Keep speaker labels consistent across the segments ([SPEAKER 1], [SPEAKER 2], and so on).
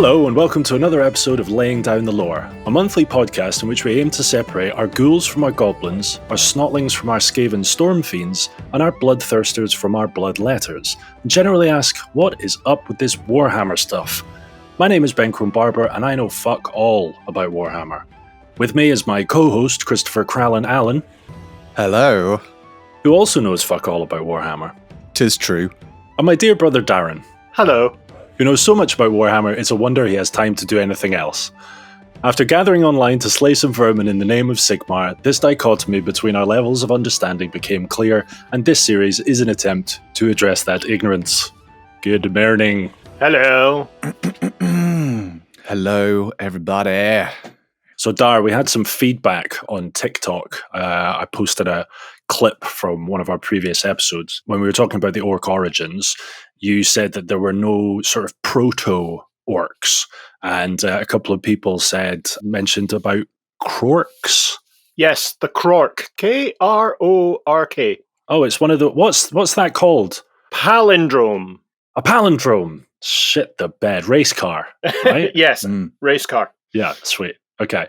[SPEAKER 1] Hello and welcome to another episode of Laying Down the Lore, a monthly podcast in which we aim to separate our ghouls from our goblins, our snotlings from our skaven storm fiends, and our bloodthirsters from our bloodletters, and generally ask, what is up with this Warhammer stuff? My name is Ben Crone Barber and I know fuck all about Warhammer. With me is my co-host Christopher Crallan Allen.
[SPEAKER 2] Hello.
[SPEAKER 1] Who also knows fuck all about Warhammer.
[SPEAKER 2] 'Tis true.
[SPEAKER 1] And my dear brother Darren.
[SPEAKER 3] Hello.
[SPEAKER 1] Who knows so much about Warhammer, it's a wonder he has time to do anything else. After gathering online to slay some vermin in the name of Sigmar, this dichotomy between our levels of understanding became clear, and this series is an attempt to address that ignorance. Good morning.
[SPEAKER 3] Hello.
[SPEAKER 2] Hello, everybody.
[SPEAKER 1] So Dhar, we had some feedback on TikTok. I posted a clip from one of our previous episodes. When we were talking about the orc origins, you said that there were no sort of proto-orcs, and a couple of people mentioned about Krorks.
[SPEAKER 3] Yes, the Krork. Krork.
[SPEAKER 1] Oh, it's one of the... What's that called?
[SPEAKER 3] Palindrome.
[SPEAKER 1] A palindrome. Shit the bed. Race car, right?
[SPEAKER 3] Yes, race car.
[SPEAKER 1] Yeah, sweet. Okay.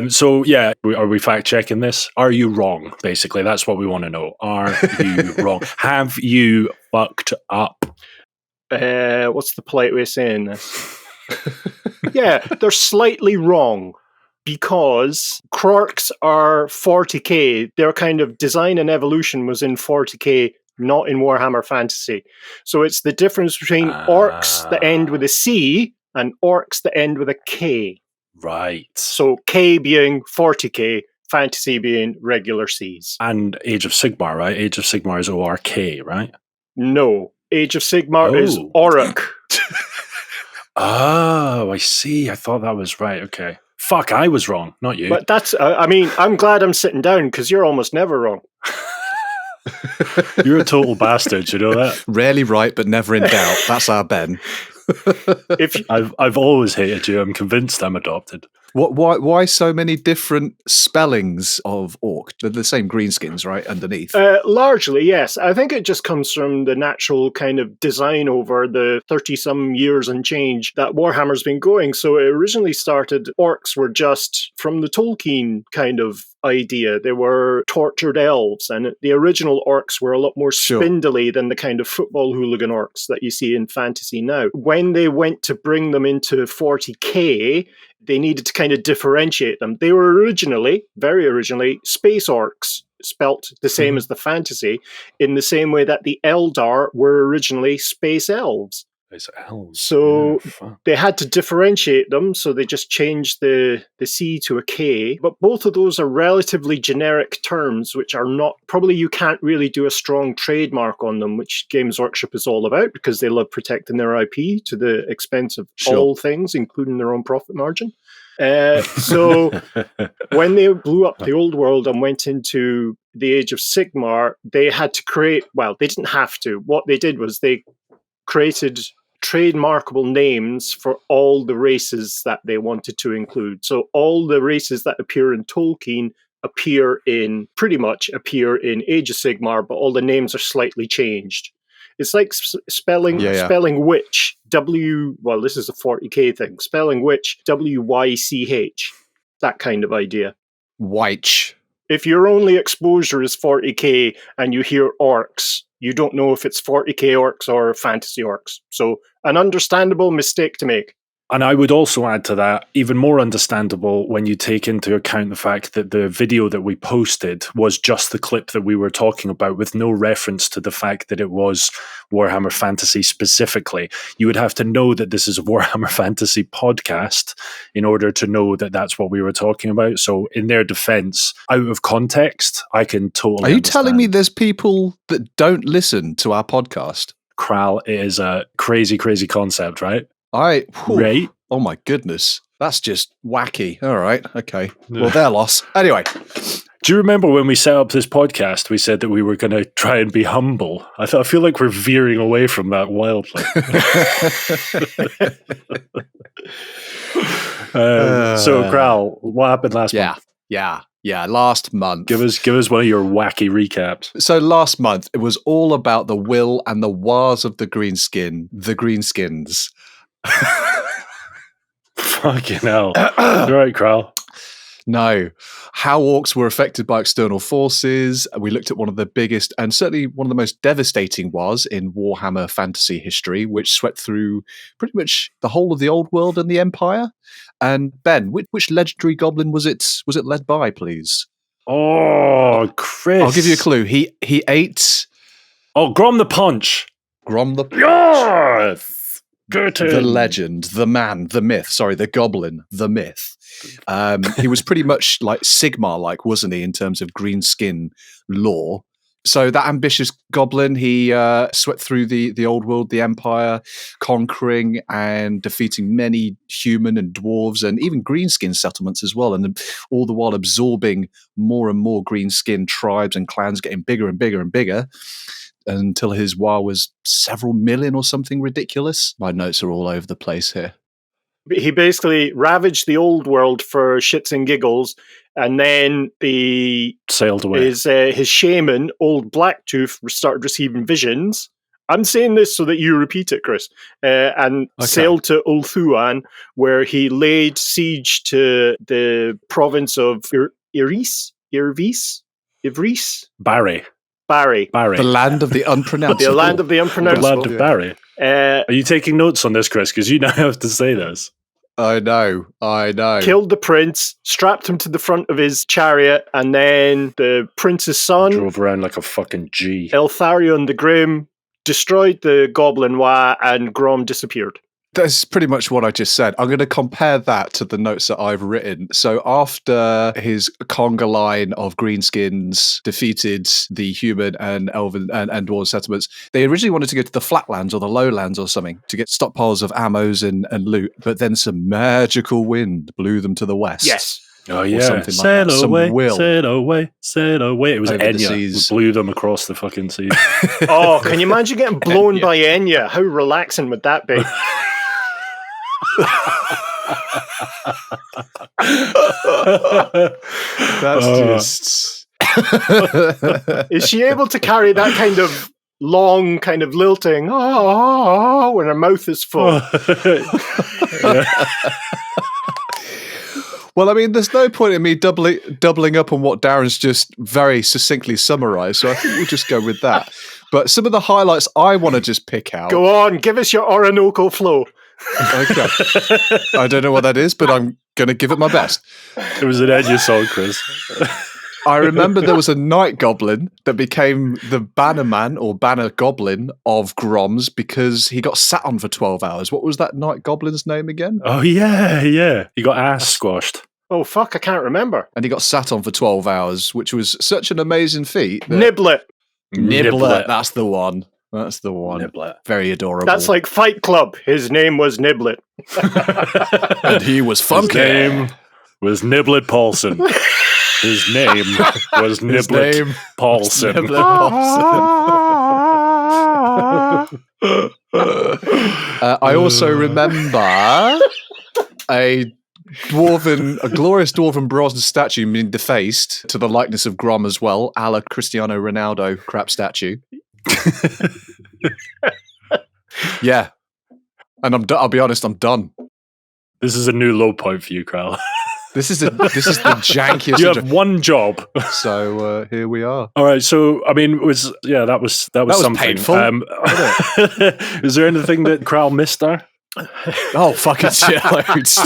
[SPEAKER 1] So, yeah, are we fact-checking this? Are you wrong? Basically, that's what we want to know. Are you wrong? Have you fucked up?
[SPEAKER 3] What's the polite way of saying this? Yeah, they're slightly wrong because Krorks are 40k. Their kind of design and evolution was in 40k, not in Warhammer Fantasy. So it's the difference between orcs that end with a C and orcs that end with a K.
[SPEAKER 1] Right.
[SPEAKER 3] So K being 40k, Fantasy being regular Cs.
[SPEAKER 1] And Age of Sigmar, right? Age of Sigmar is ORK, right?
[SPEAKER 3] No. Age of Sigmar is Auric.
[SPEAKER 1] Oh, I see. I thought that was right. Okay. Fuck, I was wrong, not you.
[SPEAKER 3] But that's, I'm glad I'm sitting down because you're almost never wrong.
[SPEAKER 1] You're a total bastard, you know that?
[SPEAKER 2] Rarely right, but never in doubt. That's our Ben.
[SPEAKER 1] I've always hated you. I'm convinced I'm adopted.
[SPEAKER 2] Why so many different spellings of orc? They're the same greenskins, right, underneath?
[SPEAKER 3] Largely, yes. I think it just comes from the natural kind of design over the 30-some years and change that Warhammer's been going. So it originally started, orcs were just from the Tolkien kind of idea. They were tortured elves, and the original orcs were a lot more spindly than the kind of football hooligan orcs that you see in fantasy now. When they went to bring them into 40k, they needed to kind of differentiate them. They were very originally, space orcs, spelt the same as the fantasy, in the same way that the Eldar were originally space elves. So they had to differentiate them, so they just changed the C to a K. But both of those are relatively generic terms, which are not, probably you can't really do a strong trademark on them, which Games Workshop is all about, because they love protecting their IP to the expense of all things, including their own profit margin. So when they blew up the old world and went into the Age of Sigmar, they had to create, well, they didn't have to. What they did was they created trademarkable names for all the races that they wanted to include. So all the races that appear in Tolkien pretty much appear in Age of Sigmar, but all the names are slightly changed. It's like spelling witch, this is a 40k thing, spelling witch, WYCH, that kind of idea.
[SPEAKER 2] Wyche.
[SPEAKER 3] If your only exposure is 40k and you hear orcs, you don't know if it's 40k orcs or fantasy orcs. So an understandable mistake to make.
[SPEAKER 1] And I would also add to that, even more understandable when you take into account the fact that the video that we posted was just the clip that we were talking about with no reference to the fact that it was Warhammer Fantasy specifically. You would have to know that this is a Warhammer Fantasy podcast in order to know that that's what we were talking about. So in their defense, out of context, I can totally
[SPEAKER 2] Are you telling me there's people that don't listen to our podcast?
[SPEAKER 1] Kral is a crazy, crazy concept, right?
[SPEAKER 2] Right. Oh my goodness. That's just wacky. All right. Okay. Well, their loss. Anyway.
[SPEAKER 1] Do you remember when we set up this podcast, we said that we were going to try and be humble? I feel like we're veering away from that wildly. So, Kral, what happened last month?
[SPEAKER 2] Yeah, last month.
[SPEAKER 1] Give us one of your wacky recaps.
[SPEAKER 2] So last month, it was all about the will and the wars of the Greenskin, the Greenskins.
[SPEAKER 1] Fucking hell. You're right, Kral.
[SPEAKER 2] No. How orcs were affected by external forces. We looked at one of the biggest and certainly one of the most devastating wars in Warhammer fantasy history, which swept through pretty much the whole of the Old World and the Empire. And Ben, which legendary goblin was it led by, please?
[SPEAKER 1] Oh, Chris.
[SPEAKER 2] I'll give you a clue. He ate...
[SPEAKER 1] Oh, Grom the Punch.
[SPEAKER 2] Grom the Punch.
[SPEAKER 1] Yes! Good.
[SPEAKER 2] The legend, the man, the myth. Sorry, the goblin, the myth. He was pretty much like Sigmar-like, wasn't he, in terms of Greenskin lore? So that ambitious goblin, he swept through the old world, the Empire, conquering and defeating many human and dwarves and even Greenskin settlements as well, and all the while absorbing more and more Greenskin tribes and clans, getting bigger and bigger and bigger, until his WoW was several million or something ridiculous. My notes are all over the place here.
[SPEAKER 3] He basically ravaged the old world for shits and giggles, and then
[SPEAKER 1] sailed away.
[SPEAKER 3] His shaman, Old Blacktooth, started receiving visions. I'm saying this so that you repeat it, Chris. And sailed to Ulthuan, where he laid siege to the province of Ivris?
[SPEAKER 1] Barry.
[SPEAKER 2] The land of the unpronounceable.
[SPEAKER 3] The land of the unpronounceable.
[SPEAKER 1] The land of Barry. Are you taking notes on this, Chris? Because you now have to say this.
[SPEAKER 2] I know.
[SPEAKER 3] Killed the prince, strapped him to the front of his chariot, and then the prince's son
[SPEAKER 1] drove around like a fucking G.
[SPEAKER 3] Eltharion the Grim destroyed the Goblin Wa, and Grom disappeared.
[SPEAKER 2] That's pretty much what I just said. I'm going to compare that to the notes that I've written. So after his conga line of Greenskins defeated the human and elven and dwarven settlements, they originally wanted to go to the flatlands or the lowlands or something to get stockpiles of ammos and loot, but then some magical wind blew them to the west.
[SPEAKER 3] Yes.
[SPEAKER 1] Oh, yeah.
[SPEAKER 2] Something
[SPEAKER 1] sail
[SPEAKER 2] like
[SPEAKER 1] away. It was Enya who blew them across the fucking sea.
[SPEAKER 3] Oh, can you imagine getting blown by Enya? How relaxing would that be?
[SPEAKER 2] That's just...
[SPEAKER 3] Is she able to carry that kind of long, kind of lilting when her mouth is full?
[SPEAKER 2] Well, I mean, there's no point in me doubling up on what Darren's just very succinctly summarised, so I think we'll just go with that. But some of the highlights I want to just pick out.
[SPEAKER 3] Go on, give us your Orinoco flow.
[SPEAKER 2] Okay. I don't know what that is, but I'm going to give it my best.
[SPEAKER 1] It was an Enya song, Chris.
[SPEAKER 2] I remember there was a night goblin that became the bannerman or banner goblin of Grom's because he got sat on for 12 hours. What was that night goblin's name again?
[SPEAKER 1] Oh, yeah. He got ass squashed.
[SPEAKER 3] Oh, fuck, I can't remember.
[SPEAKER 2] And he got sat on for 12 hours, which was such an amazing feat.
[SPEAKER 3] Niblet.
[SPEAKER 2] That's the one.
[SPEAKER 1] Niblet.
[SPEAKER 2] Very adorable.
[SPEAKER 3] That's like Fight Club. His name was Niblet.
[SPEAKER 2] And he was funky.
[SPEAKER 1] His name was Niblet Paulson. His name was Niblet Paulson.
[SPEAKER 2] I also remember a glorious dwarven bronze statue being defaced to the likeness of Grom as well, a la Cristiano Ronaldo crap statue. Yeah. And I'll be honest, I'm done.
[SPEAKER 1] This is a new low point for you, Kral.
[SPEAKER 2] This is the jankiest.
[SPEAKER 1] You have one job.
[SPEAKER 2] So here we are.
[SPEAKER 1] All right. So I mean, that was something
[SPEAKER 2] painful.
[SPEAKER 1] Is there anything that Kral missed there?
[SPEAKER 2] Oh, fucking shit loads.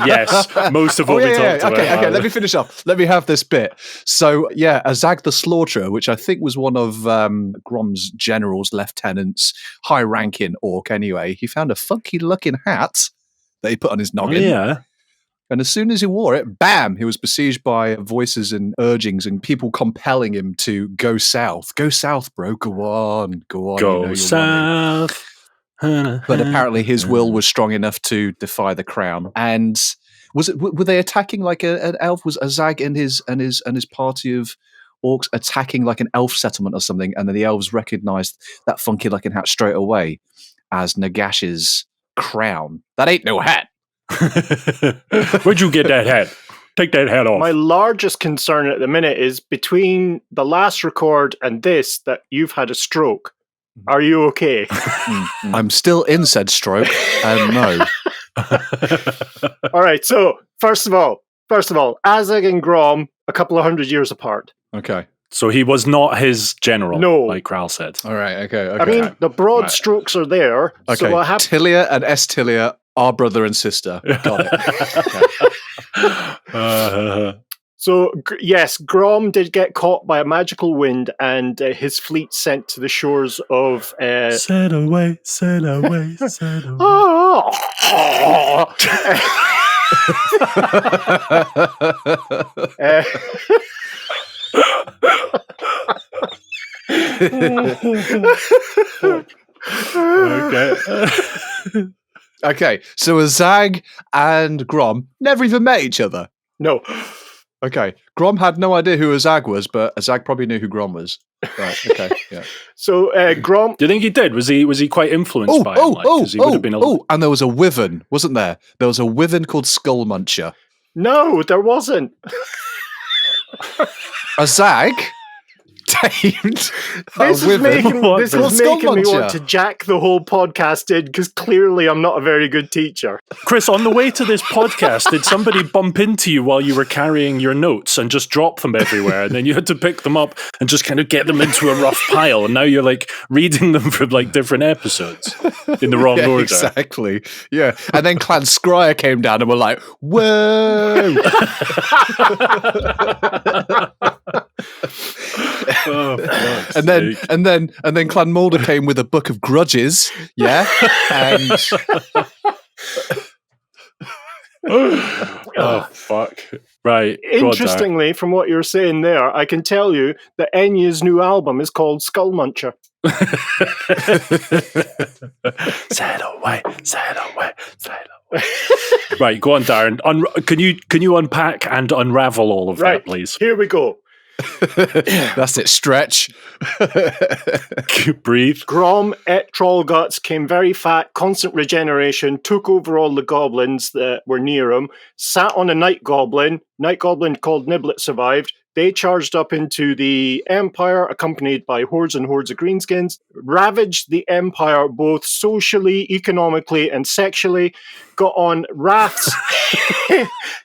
[SPEAKER 1] Yes, most of what we talked about.
[SPEAKER 2] Okay, let me finish up. Let me have this bit. So, yeah, Azag the Slaughterer, which I think was one of Grom's generals, lieutenants, high-ranking orc anyway, he found a funky-looking hat that he put on his noggin.
[SPEAKER 1] Oh, yeah.
[SPEAKER 2] And as soon as he wore it, bam, he was besieged by voices and urgings and people compelling him to go south. Go south, bro. Go on.
[SPEAKER 1] Go south.
[SPEAKER 2] But apparently his will was strong enough to defy the crown. And were they attacking like an elf? Was Azag and his party of orcs attacking like an elf settlement or something? And then the elves recognized that funky looking hat straight away as Nagash's crown. That ain't no hat.
[SPEAKER 1] Where'd you get that hat? Take that hat off.
[SPEAKER 3] My largest concern at the minute is between the last record and this that you've had a stroke. Are you okay?
[SPEAKER 2] I'm still in said stroke, and no.
[SPEAKER 3] All right, so first of all, Azag and Grom, a couple of 100 years apart.
[SPEAKER 2] Okay.
[SPEAKER 1] So he was not his general,
[SPEAKER 3] No.
[SPEAKER 1] like Kral said.
[SPEAKER 2] All right. Okay.
[SPEAKER 3] I mean, the broad strokes are there.
[SPEAKER 2] Okay.
[SPEAKER 3] So what happened?
[SPEAKER 2] Tilia and Estilia are brother and sister. Got it.
[SPEAKER 3] So, yes, Grom did get caught by a magical wind and his fleet sent to the shores of...
[SPEAKER 1] Sail away, sail away, sail away.
[SPEAKER 2] Okay, so Azag and Grom never even met each other.
[SPEAKER 3] No.
[SPEAKER 2] Okay, Grom had no idea who Azag was, but Azag probably knew who Grom was. Right. Okay. Yeah.
[SPEAKER 3] So Grom.
[SPEAKER 1] Do you think he did? Was he quite influenced by him? He would have been
[SPEAKER 2] and there was a wyvern, wasn't there? There was a wyvern called Skull Muncher.
[SPEAKER 3] No, there wasn't.
[SPEAKER 2] Azag tamed
[SPEAKER 3] This is making me
[SPEAKER 2] Muncher.
[SPEAKER 3] want to jack the whole podcast in because clearly I'm not a very good teacher.
[SPEAKER 1] Chris, on the way to this podcast, did somebody bump into you while you were carrying your notes and just drop them everywhere? And then you had to pick them up and just kind of get them into a rough pile. And now you're like reading them from like different episodes in the wrong order.
[SPEAKER 2] Exactly. Yeah. And then Clan Scryer came down and were like, whoa. And then Clan Mulder came with a book of grudges, and
[SPEAKER 1] oh fuck! Right.
[SPEAKER 3] Interestingly, from what you're saying there, I can tell you that Enya's new album is called Skull Muncher.
[SPEAKER 1] Sail away, sail away, sail away. Right, go on, Darren. Can you unpack and unravel all of that, please?
[SPEAKER 3] Here we go.
[SPEAKER 2] That's it. Stretch.
[SPEAKER 1] Breathe.
[SPEAKER 3] Grom ate troll guts, came very fat, constant regeneration, took over all the goblins that were near him, sat on a night goblin called Niblet survived. They charged up into the Empire, accompanied by hordes and hordes of Greenskins, ravaged the Empire both socially, economically, and sexually, got on rafts,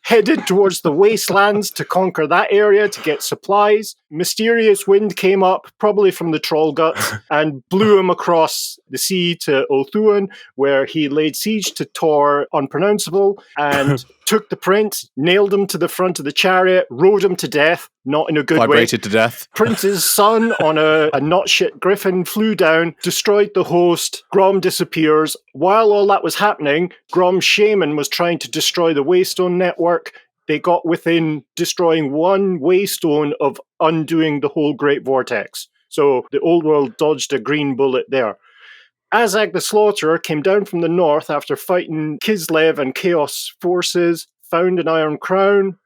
[SPEAKER 3] headed towards the wastelands to conquer that area to get supplies. Mysterious wind came up, probably from the troll guts, and blew him across the sea to Ulthuan, where he laid siege to Tor Unpronounceable, and took the prince, nailed him to the front of the chariot, rode him to death, not in a good way.
[SPEAKER 2] Vibrated to death.
[SPEAKER 3] Prince's son on a not shit griffin flew down, destroyed the host, Grom disappears. While all that was happening, Grom's shaman was trying to destroy the Waystone network. They got within destroying one Waystone of undoing the whole Great Vortex. So the old world dodged a green bullet there. Azag the Slaughterer came down from the north after fighting Kislev and Chaos forces, found an Iron Crown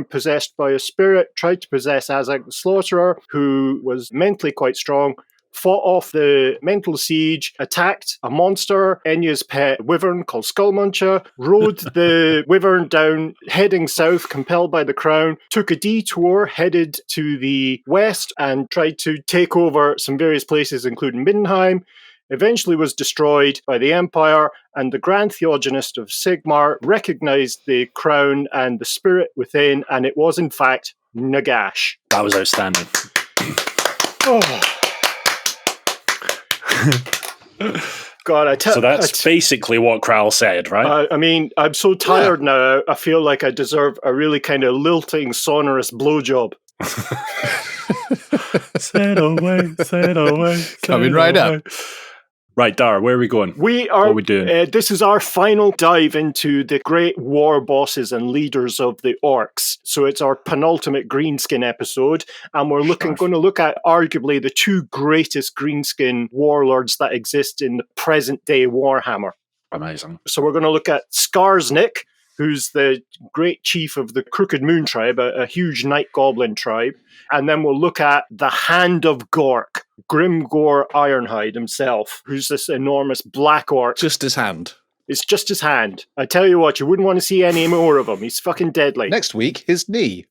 [SPEAKER 3] possessed by a spirit, tried to possess Azag the Slaughterer, who was mentally quite strong, fought off the mental siege, attacked a monster, Enya's pet wyvern called Skullmuncher, rode the wyvern down, heading south, compelled by the crown, took a detour, headed to the west, and tried to take over some various places, including Middenheim. Eventually was destroyed by the Empire, and the Grand Theogenist of Sigmar recognized the crown and the spirit within, and it was in fact Nagash.
[SPEAKER 1] That was outstanding.
[SPEAKER 3] God,
[SPEAKER 1] so that's basically what Kral said, right?
[SPEAKER 3] I mean, I'm so tired now, I feel like I deserve a really kind of lilting, sonorous blowjob.
[SPEAKER 1] Sail away, sail away.
[SPEAKER 2] Coming right up.
[SPEAKER 1] Right, Dhar, where are we going?
[SPEAKER 3] What are we doing? This is our final dive into the great war bosses and leaders of the orcs. So it's our penultimate Greenskin episode, and we're going to look at arguably the two greatest Greenskin warlords that exist in the present day Warhammer.
[SPEAKER 1] Amazing.
[SPEAKER 3] So we're going to look at Skarsnik, who's the great chief of the Crooked Moon tribe, a huge night goblin tribe. And then we'll look at the Hand of Gork, Grimgor Ironhide himself, who's this enormous black orc.
[SPEAKER 2] Just his hand.
[SPEAKER 3] It's just his hand. I tell you what, you wouldn't want to see any more of him. He's fucking deadly.
[SPEAKER 2] Next week, his knee.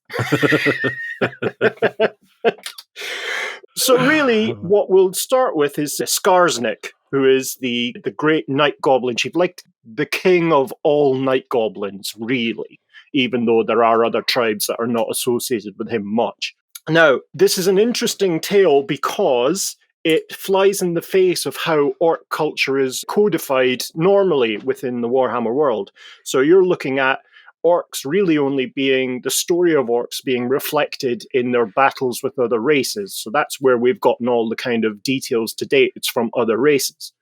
[SPEAKER 3] So really, what we'll start with is Skarsnik, who is the great night goblin chief. Like the king of all night goblins, really, even though there are other tribes that are not associated with him much. Now, this is an interesting tale because it flies in the face of how orc culture is codified normally within the Warhammer world. So you're looking at orcs really only being the story of orcs being reflected in their battles with other races. So that's where we've gotten all the kind of details to date. It's from other races.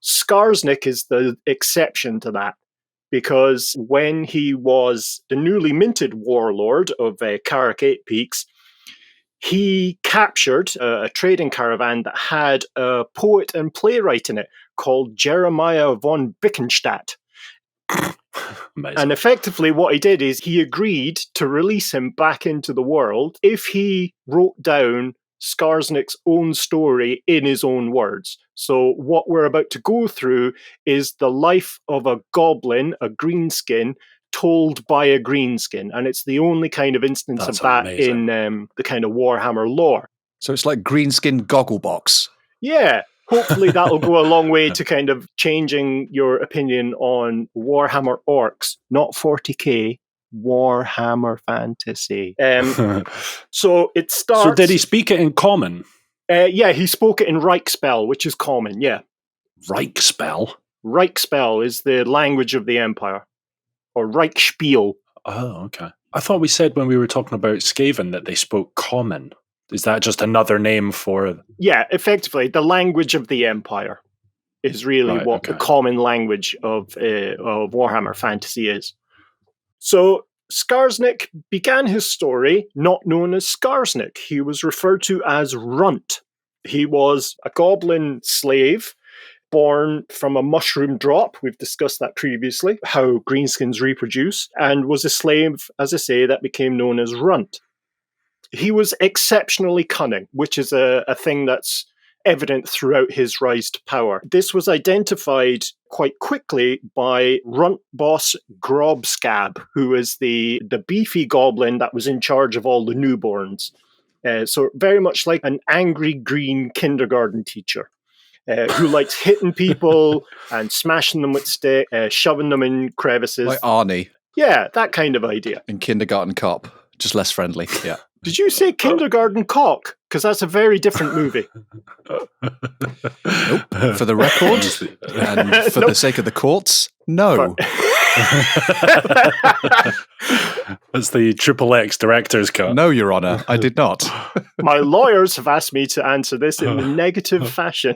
[SPEAKER 3] SKARSNIK is the exception to that, because when he was the newly minted warlord of Karak Eight Peaks, he captured a trading caravan that had a poet and playwright in it called Jeremiah von Bickenstadt.
[SPEAKER 1] Amazing.
[SPEAKER 3] And effectively what he did is he agreed to release him back into the world if he wrote down SKARSNIK's own story in his own words. So what we're about to go through is the life of a goblin, a greenskin, told by a greenskin. And it's the only kind of instance
[SPEAKER 1] That's
[SPEAKER 3] of that
[SPEAKER 1] amazing.
[SPEAKER 3] in the kind of Warhammer lore.
[SPEAKER 2] So it's like Greenskin Gogglebox.
[SPEAKER 3] Yeah, hopefully that'll go a long way to kind of changing your opinion on Warhammer Orcs, not 40k, Warhammer Fantasy. So it starts...
[SPEAKER 1] So did he speak it in common?
[SPEAKER 3] Yeah, he spoke it in Reichspell, which is common, yeah.
[SPEAKER 1] Reichspell?
[SPEAKER 3] Reichspell is the language of the Empire. Or Reichspiel.
[SPEAKER 1] Oh, okay. I thought we said when we were talking about Skaven that they spoke common. Is that just another name for...
[SPEAKER 3] Yeah, effectively, the language of the Empire is really what the common language of Warhammer Fantasy is. So SKARSNIK began his story not known as SKARSNIK. He was referred to as Runt. He was a goblin slave born from a mushroom drop. We've discussed that previously, how greenskins reproduce, and was a slave, as I say, that became known as Runt. He was exceptionally cunning, which is a thing that's evident throughout his rise to power. This was identified quite quickly by Runt boss Grobscab, who is the beefy goblin that was in charge of all the newborns. So very much like an angry green kindergarten teacher. Who likes hitting people and smashing them with stick, shoving them in crevices.
[SPEAKER 2] Like Arnie.
[SPEAKER 3] Yeah, that kind of idea.
[SPEAKER 2] In Kindergarten Cop, just less friendly, yeah.
[SPEAKER 3] Did you say Kindergarten Cock? Because that's a very different movie.
[SPEAKER 2] Nope. For the record, and for the sake of the courts, no.
[SPEAKER 1] That's the XXX director's cut.
[SPEAKER 2] No, Your Honour, I did not.
[SPEAKER 3] My lawyers have asked me to answer this in a negative fashion.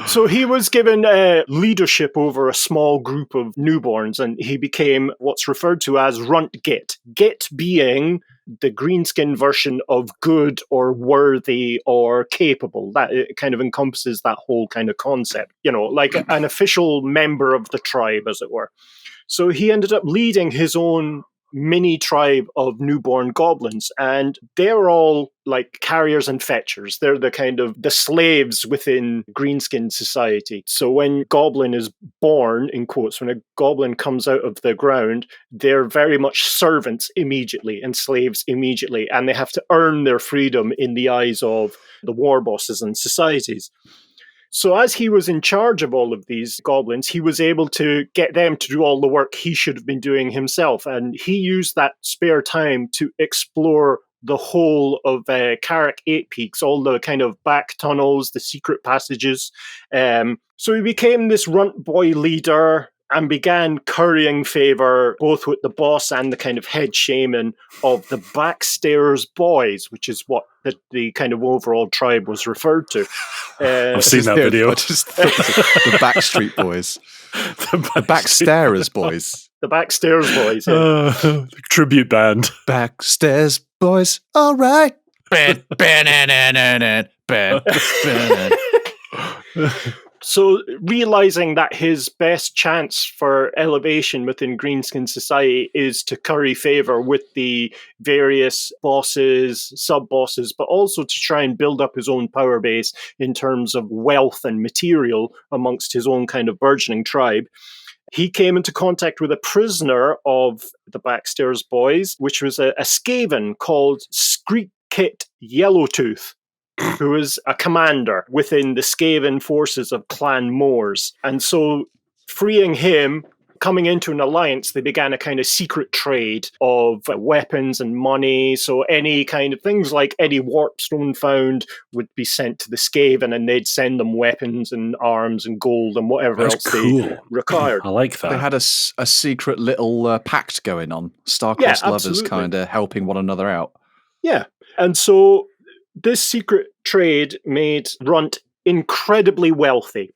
[SPEAKER 3] So he was given leadership over a small group of newborns, and he became what's referred to as Runt Git. Git being the greenskin version of good or worthy or capable. That it kind of encompasses that whole kind of concept, you know, like an official member of the tribe, as it were. So he ended up leading his own mini tribe of newborn goblins, and they're all like carriers and fetchers. They're the kind of the slaves within greenskin society. So when goblin is born, in quotes, when a goblin comes out of the ground, they're very much servants immediately and slaves immediately, and they have to earn their freedom in the eyes of the warbosses and societies. So as he was in charge of all of these goblins, he was able to get them to do all the work he should have been doing himself. And he used that spare time to explore the whole of Karak Eight Peaks, all the kind of back tunnels, the secret passages. So he became this runt boy leader and began currying favor both with the boss and the kind of head shaman of the Backstairs Boys, which is what the kind of overall tribe was referred to.
[SPEAKER 1] I've seen that video.
[SPEAKER 2] The Backstreet Boys. The Backstairs Boys.
[SPEAKER 3] The Backstairs Boys, yeah.
[SPEAKER 1] Tribute band.
[SPEAKER 2] Backstairs Boys, all right.
[SPEAKER 3] So, realizing that his best chance for elevation within Greenskin society is to curry favor with the various bosses, sub-bosses, but also to try and build up his own power base in terms of wealth and material amongst his own kind of burgeoning tribe, he came into contact with a prisoner of the Backstairs Boys, which was a Skaven called Screekit Yellowtooth. who was a commander within the Skaven forces of Clan Moors. And so freeing him, coming into an alliance, they began a kind of secret trade of weapons and money. So any kind of things like any warpstone found would be sent to the Skaven, and they'd send them weapons and arms and gold and whatever else they required.
[SPEAKER 1] I like that.
[SPEAKER 2] They had a secret little pact going on. Star-crossed lovers kind of helping one another out.
[SPEAKER 3] Yeah. And so this secret trade made Runt incredibly wealthy.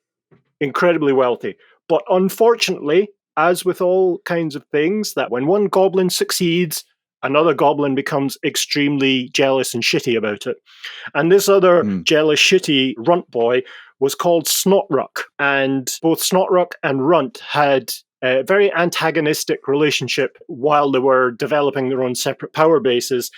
[SPEAKER 3] Incredibly wealthy. But unfortunately, as with all kinds of things, that when one goblin succeeds, another goblin becomes extremely jealous and shitty about it. And this other jealous, shitty Runt boy was called Snotruk. And both Snotruk and Runt had a very antagonistic relationship while they were developing their own separate power bases.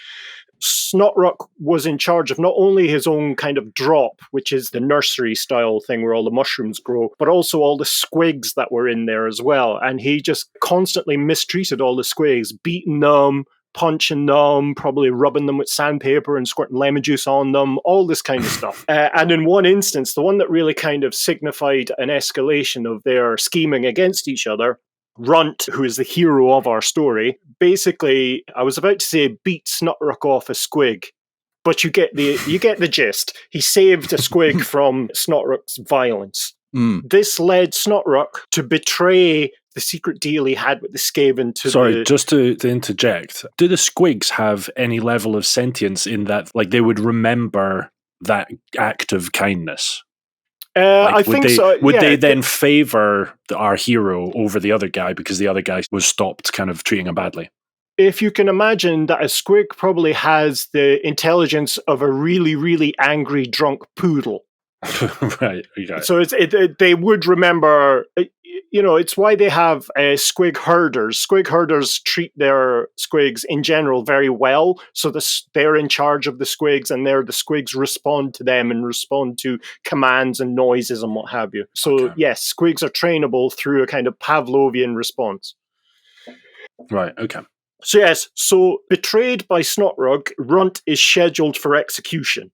[SPEAKER 3] Snotruk was in charge of not only his own kind of drop, which is the nursery style thing where all the mushrooms grow, but also all the squigs that were in there as well. And he just constantly mistreated all the squigs, beating them, punching them, probably rubbing them with sandpaper and squirting lemon juice on them, all this kind of stuff. And in one instance, the one that really kind of signified an escalation of their scheming against each other, Runt, who is the hero of our story, basically, I was about to say beat Snotruk off a squig, but you get the gist. He saved a squig from Snotruk's violence. This led Snotruk to betray the secret deal he had with the Skaven to
[SPEAKER 1] just to interject, do the squigs have any level of sentience in that, like, they would remember that act of kindness?
[SPEAKER 3] I think so.
[SPEAKER 1] Would they then favour our hero over the other guy because the other guy was stopped kind of treating him badly?
[SPEAKER 3] If you can imagine that a squig probably has the intelligence of a really, really angry drunk poodle.
[SPEAKER 1] Right. Okay.
[SPEAKER 3] So they would remember. It's why they have squig herders. Squig herders treat their squigs in general very well. So they're in charge of the squigs, and the squigs respond to them and respond to commands and noises and what have you. So yes, squigs are trainable through a kind of Pavlovian response.
[SPEAKER 1] Right. Okay.
[SPEAKER 3] So yes, betrayed by Snotruk, Runt is scheduled for execution.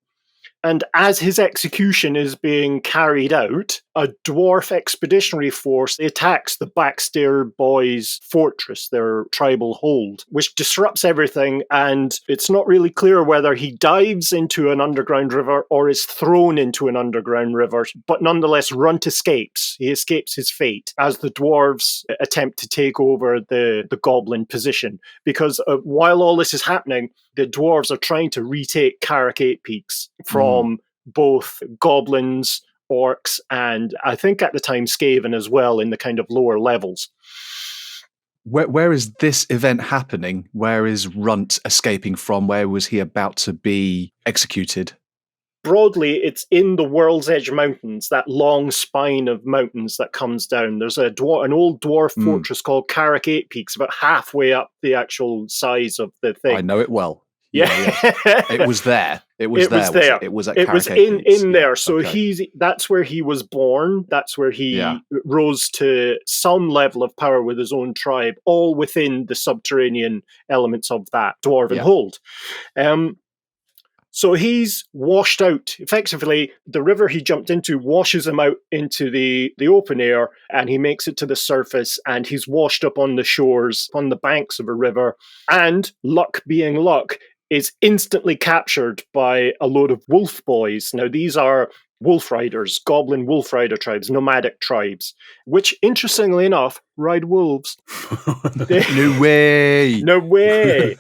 [SPEAKER 3] And as his execution is being carried out, a dwarf expeditionary force attacks the Backstair Boys' fortress, their tribal hold, which disrupts everything, and it's not really clear whether he dives into an underground river or is thrown into an underground river, but nonetheless Runt escapes. He escapes his fate as the dwarves attempt to take over the goblin position, because while all this is happening, the dwarves are trying to retake Karak Eight Peaks from both goblins, orcs, and I think at the time Skaven as well in the kind of lower levels.
[SPEAKER 2] Where is this event happening? Where is Runt escaping from? Where was he about to be executed?
[SPEAKER 3] Broadly, it's in the World's Edge Mountains, that long spine of mountains that comes down. There's an old dwarf fortress called Karak Eight Peaks, about halfway up the actual size of the thing.
[SPEAKER 2] I know it well.
[SPEAKER 3] Yeah.
[SPEAKER 2] It was there. It was there. It was at
[SPEAKER 3] It was
[SPEAKER 2] Karak Eight Peaks.
[SPEAKER 3] in there. So that's where he was born. That's where he rose to some level of power with his own tribe, all within the subterranean elements of that dwarven hold. So he's washed out. Effectively, the river he jumped into washes him out into the open air, and he makes it to the surface, and he's washed up on the shores, on the banks of a river. And, luck being luck, is instantly captured by a load of wolf boys. Now, these are wolf riders, goblin wolf rider tribes, nomadic tribes, which, interestingly enough, ride wolves.
[SPEAKER 2] No way!
[SPEAKER 3] No way!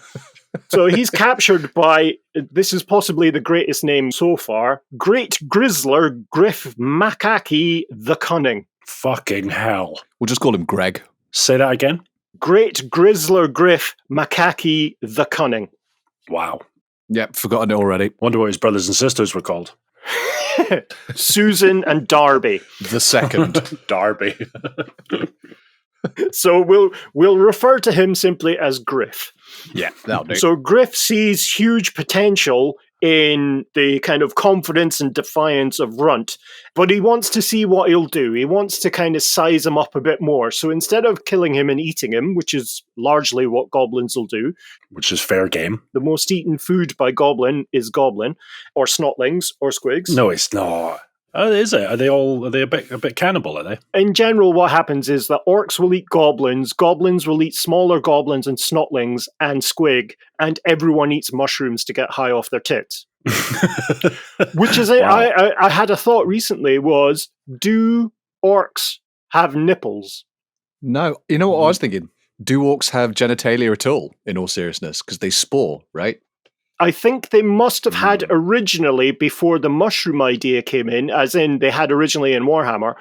[SPEAKER 3] So he's captured by, this is possibly the greatest name so far, Great Grizzler Griff Makaki the Cunning.
[SPEAKER 1] Fucking hell.
[SPEAKER 2] We'll just call him Greg.
[SPEAKER 1] Say that again?
[SPEAKER 3] Great Grizzler Griff Makaki the Cunning.
[SPEAKER 1] Wow.
[SPEAKER 2] Yep, forgotten it already.
[SPEAKER 1] Wonder what his brothers and sisters were called.
[SPEAKER 3] Susan and Darby.
[SPEAKER 2] The second.
[SPEAKER 1] Darby.
[SPEAKER 3] So we'll refer to him simply as Griff.
[SPEAKER 2] Yeah, that'll do.
[SPEAKER 3] So Griff sees huge potential in the kind of confidence and defiance of Runt, but he wants to see what he'll do. He wants to kind of size him up a bit more. So instead of killing him and eating him, which is largely what goblins will do,
[SPEAKER 1] which is fair game.
[SPEAKER 3] The most eaten food by goblin is goblin, or snotlings, or squigs.
[SPEAKER 1] No, it's not. Oh, is it? Are they a bit cannibal, are they?
[SPEAKER 3] In general, what happens is that orcs will eat goblins, goblins will eat smaller goblins and snotlings and squig, and everyone eats mushrooms to get high off their tits. Which is it.
[SPEAKER 1] Wow.
[SPEAKER 3] I had a thought recently was, do orcs have nipples?
[SPEAKER 2] No. You know what I was thinking? Do orcs have genitalia at all, in all seriousness? Because they spore, right?
[SPEAKER 3] I think they must have had originally, before the mushroom idea came in, as in they had originally in Warhammer,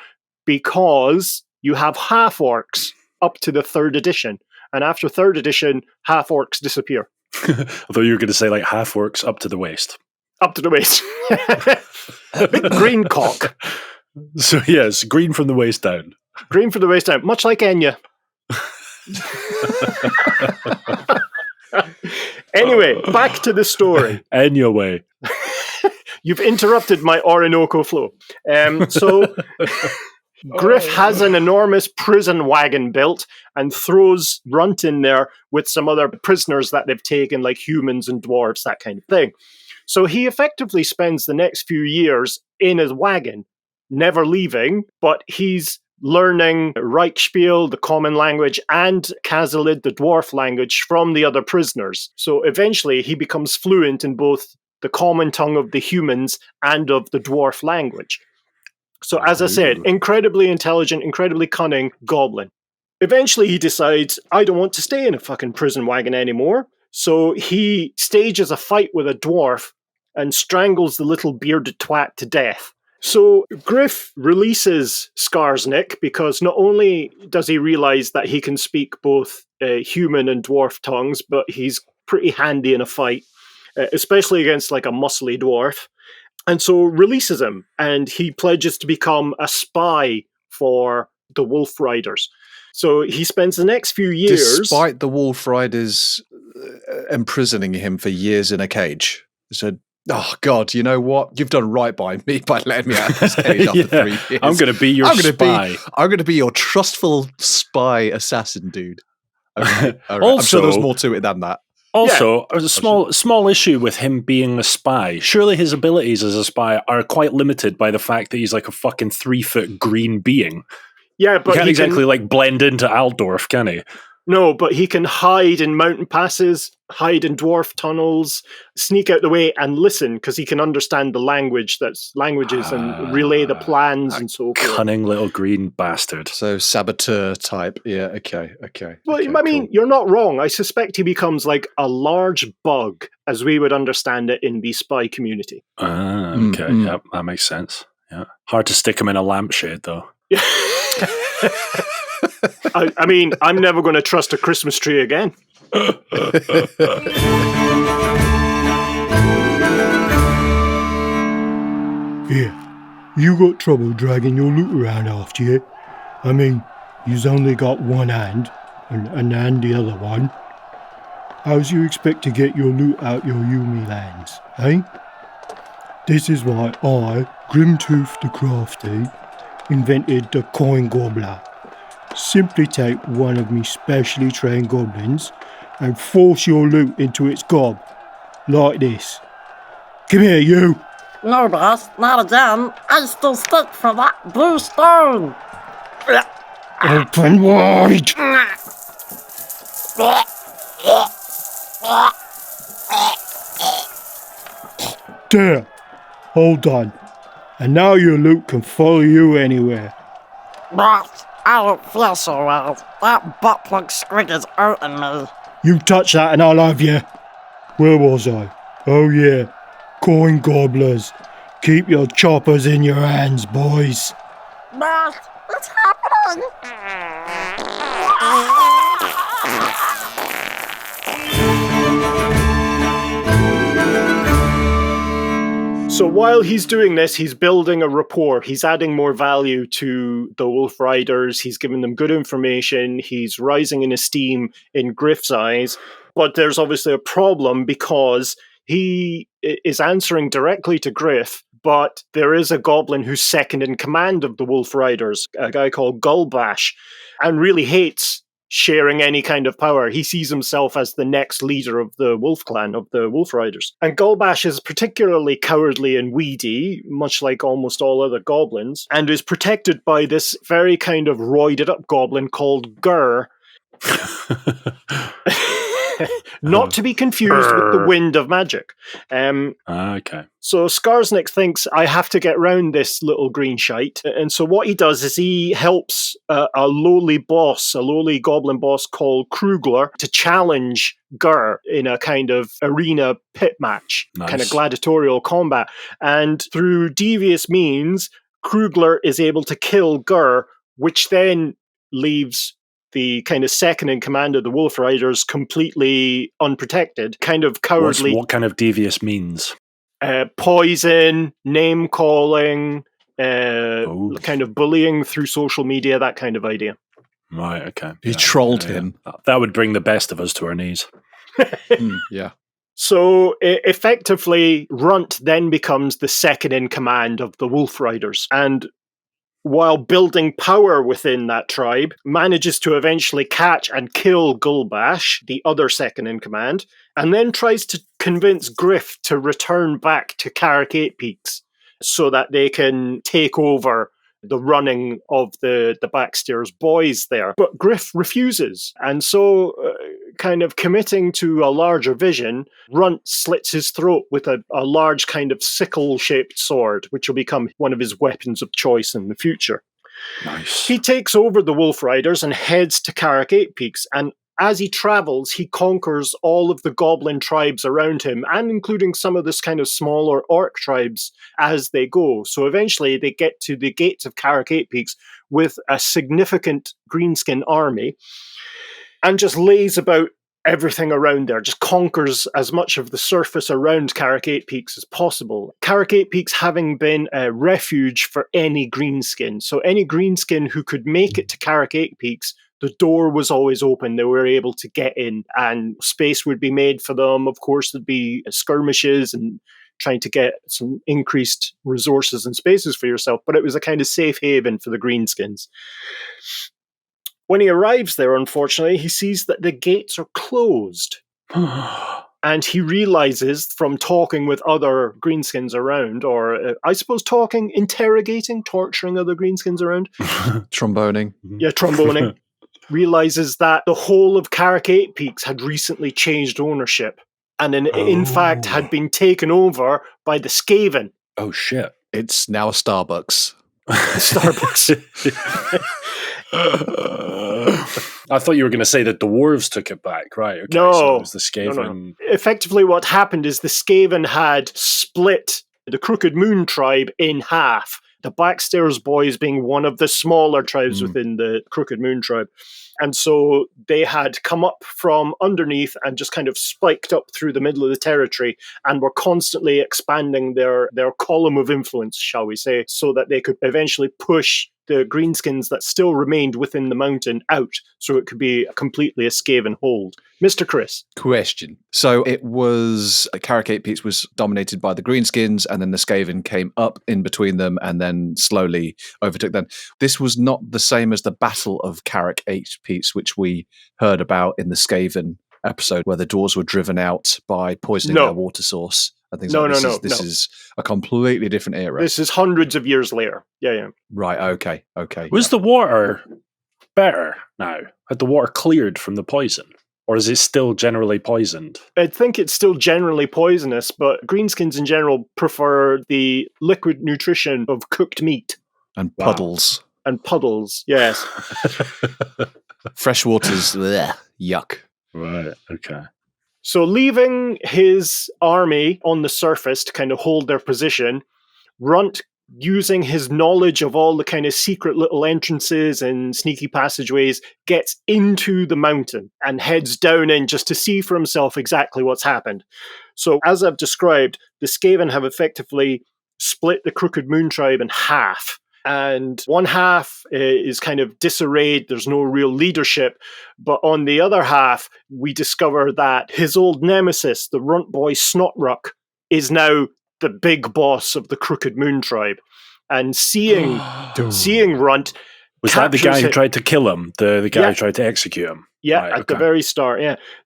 [SPEAKER 3] because you have half orcs up to the 3rd edition. And after 3rd edition, half orcs disappear.
[SPEAKER 1] Although you were going to say like half orcs up to the waist.
[SPEAKER 3] Up to the waist. Big green cock.
[SPEAKER 1] So yes, green from the waist down.
[SPEAKER 3] Green from the waist down, much like Enya. Anyway, back to the story.
[SPEAKER 1] Enya way.
[SPEAKER 3] You've interrupted my Orinoco flow. So Griff has an enormous prison wagon built and throws Runt in there with some other prisoners that they've taken, like humans and dwarves, that kind of thing. So he effectively spends the next few years in his wagon, never leaving, but he's learning Reichspiel, the common language, and Kazalid, the dwarf language, from the other prisoners. So eventually he becomes fluent in both the common tongue of the humans and of the dwarf language. So as I said, incredibly intelligent, incredibly cunning goblin. Eventually he decides, I don't want to stay in a fucking prison wagon anymore. So he stages a fight with a dwarf and strangles the little bearded twat to death. So Griff releases Skarsnik because not only does he realize that he can speak both human and dwarf tongues, but he's pretty handy in a fight, especially against like a muscly dwarf. And so releases him, and he pledges to become a spy for the Wolf Riders. So he spends the next few years...
[SPEAKER 2] Despite the Wolf Riders imprisoning him for years in a cage. So... Oh, God, you know what? You've done right by me by letting me out of this cage after 3 years.
[SPEAKER 1] I'm going to be your spy.
[SPEAKER 2] I'm going to be your trustful spy assassin, dude. Okay. All right.
[SPEAKER 1] Also,
[SPEAKER 2] I'm sure there's more to it than that.
[SPEAKER 1] Also, a small issue with him being a spy. Surely his abilities as a spy are quite limited by the fact that he's like a fucking 3-foot green being.
[SPEAKER 3] Yeah, but
[SPEAKER 1] he can't exactly like blend into Altdorf, can he?
[SPEAKER 3] No, but he can hide in mountain passes, hide in dwarf tunnels, sneak out the way and listen because he can understand the languages and relay the plans and so forth.
[SPEAKER 1] Cunning little green bastard.
[SPEAKER 2] So saboteur type. Yeah, okay.
[SPEAKER 3] Well,
[SPEAKER 2] okay,
[SPEAKER 3] I mean, you're not wrong. I suspect he becomes like a large bug as we would understand it in the spy community.
[SPEAKER 1] Okay. Yep, that makes sense. Yeah. Hard to stick him in a lampshade, though.
[SPEAKER 3] I mean, I'm never going to trust a Christmas tree again.
[SPEAKER 4] Yeah, you got trouble dragging your loot around after you. I mean, you've only got one hand, and the other one. How's you expect to get your loot out your Yumi lands, eh? This is why I, Grimtooth the Crafty, invented the coin gobbler. Simply take one of me specially trained goblins and force your loot into its gob. Like this. Come here, you!
[SPEAKER 5] No, boss, not again. I still stick for that blue stone.
[SPEAKER 4] Open wide! There. All done. And now your loot can follow you anywhere.
[SPEAKER 5] Boss, I don't feel so well. That butt plug squig is hurting me.
[SPEAKER 4] You touch that and I'll have you. Where was I? Oh yeah, coin gobblers. Keep your choppers in your hands, boys.
[SPEAKER 5] Boss, what's happening?
[SPEAKER 3] So while he's doing this, he's building a rapport. He's adding more value to the Wolf Riders. He's giving them good information. He's rising in esteem in Griff's eyes. But there's obviously a problem because he is answering directly to Griff, but there is a goblin who's second in command of the Wolf Riders, a guy called Gulbash, and really hates sharing any kind of power. He sees himself as the next leader of the Wolf Clan, of the Wolf Riders. And Gulbash is particularly cowardly and weedy, much like almost all other goblins, and is protected by this very kind of roided up goblin called Gur. Not to be confused with the Wind of Magic.
[SPEAKER 1] Okay.
[SPEAKER 3] So Skarsnik thinks, I have to get round this little green shite. And so what he does is he helps a lowly goblin boss called Krugler to challenge Gur in a kind of arena pit match, kind of gladiatorial combat. And through devious means, Krugler is able to kill Gur, which then leaves the kind of second in command of the Wolf Riders completely unprotected, kind of cowardly.
[SPEAKER 1] What kind of devious means?
[SPEAKER 3] Poison, name calling, kind of bullying through social media, that kind of idea.
[SPEAKER 1] Right, okay.
[SPEAKER 2] He trolled him.
[SPEAKER 1] That would bring the best of us to our knees.
[SPEAKER 2] Yeah.
[SPEAKER 3] So effectively, Runt then becomes the second in command of the Wolf Riders, and while building power within that tribe, manages to eventually catch and kill Gulbash, the other second in command, and then tries to convince Griff to return back to Karak Eight Peaks so that they can take over the running of the Backstairs boys there. But Griff refuses, and so kind of committing to a larger vision, Runt slits his throat with a large kind of sickle-shaped sword, which will become one of his weapons of choice in the future.
[SPEAKER 1] Nice.
[SPEAKER 3] He takes over the Wolf Riders and heads to Karak Eight Peaks, and as he travels, he conquers all of the goblin tribes around him, and including some of this kind of smaller orc tribes as they go. So eventually they get to the gates of Karak Eight Peaks with a significant Greenskin army, and just lays about everything around there, just conquers as much of the surface around Karak Eight Peaks as possible. Karak Eight Peaks having been a refuge for any Greenskin. So any Greenskin who could make it to Karak Eight Peaks, the door was always open. They were able to get in, and space would be made for them. Of course, there'd be skirmishes and trying to get some increased resources and spaces for yourself, but it was a kind of safe haven for the Greenskins. When he arrives there, unfortunately, he sees that the gates are closed. And he realizes from talking with other Greenskins around, or I suppose interrogating, torturing other Greenskins around.
[SPEAKER 2] Tromboning.
[SPEAKER 3] Yeah, tromboning. Realizes that the whole of Karak Eight Peaks had recently changed ownership, and in fact had been taken over by the Skaven.
[SPEAKER 1] Oh, shit.
[SPEAKER 2] It's now a Starbucks.
[SPEAKER 3] Starbucks.
[SPEAKER 1] I thought you were going to say that the dwarves took it back, right? Okay,
[SPEAKER 3] no,
[SPEAKER 1] so it was the Skaven.
[SPEAKER 3] No. Effectively, what happened is the Skaven had split the Crooked Moon tribe in half. The Backstairs boys being one of the smaller tribes within the Crooked Moon tribe. And so they had come up from underneath and just kind of spiked up through the middle of the territory and were constantly expanding their column of influence, shall we say, so that they could eventually push the Greenskins that still remained within the mountain out, so it could be completely a Skaven hold. Mr. Chris.
[SPEAKER 2] Question. So it was, Karak Eight Peaks was dominated by the Greenskins, and then the Skaven came up in between them and then slowly overtook them. This was not the same as the Battle of Karak Eight Peaks, which we heard about in the Skaven episode, where the dwarves were driven out by poisoning their water source. And things like this. This is a completely different era.
[SPEAKER 3] This is hundreds of years later. Yeah.
[SPEAKER 2] Right, okay.
[SPEAKER 1] Was the water better now? Had the water cleared from the poison? Or is it still generally poisoned?
[SPEAKER 3] I think it's still generally poisonous, but Greenskins in general prefer the liquid nutrition of cooked meat.
[SPEAKER 2] And puddles.
[SPEAKER 3] And puddles, yes.
[SPEAKER 2] Fresh water's yuck.
[SPEAKER 1] Right, okay.
[SPEAKER 3] So leaving his army on the surface to kind of hold their position, Runt, using his knowledge of all the kind of secret little entrances and sneaky passageways, gets into the mountain and heads down in just to see for himself exactly what's happened. So as I've described, the Skaven have effectively split the Crooked Moon tribe in half. And one half is kind of disarrayed. There's no real leadership. But on the other half, we discover that his old nemesis, the runt boy Snotruk, is now the big boss of the Crooked Moon tribe. And seeing Runt...
[SPEAKER 1] Was that the guy who
[SPEAKER 3] captures
[SPEAKER 1] tried to kill him? The guy who tried to execute him?
[SPEAKER 3] Yeah,
[SPEAKER 1] Right,
[SPEAKER 3] at the very start,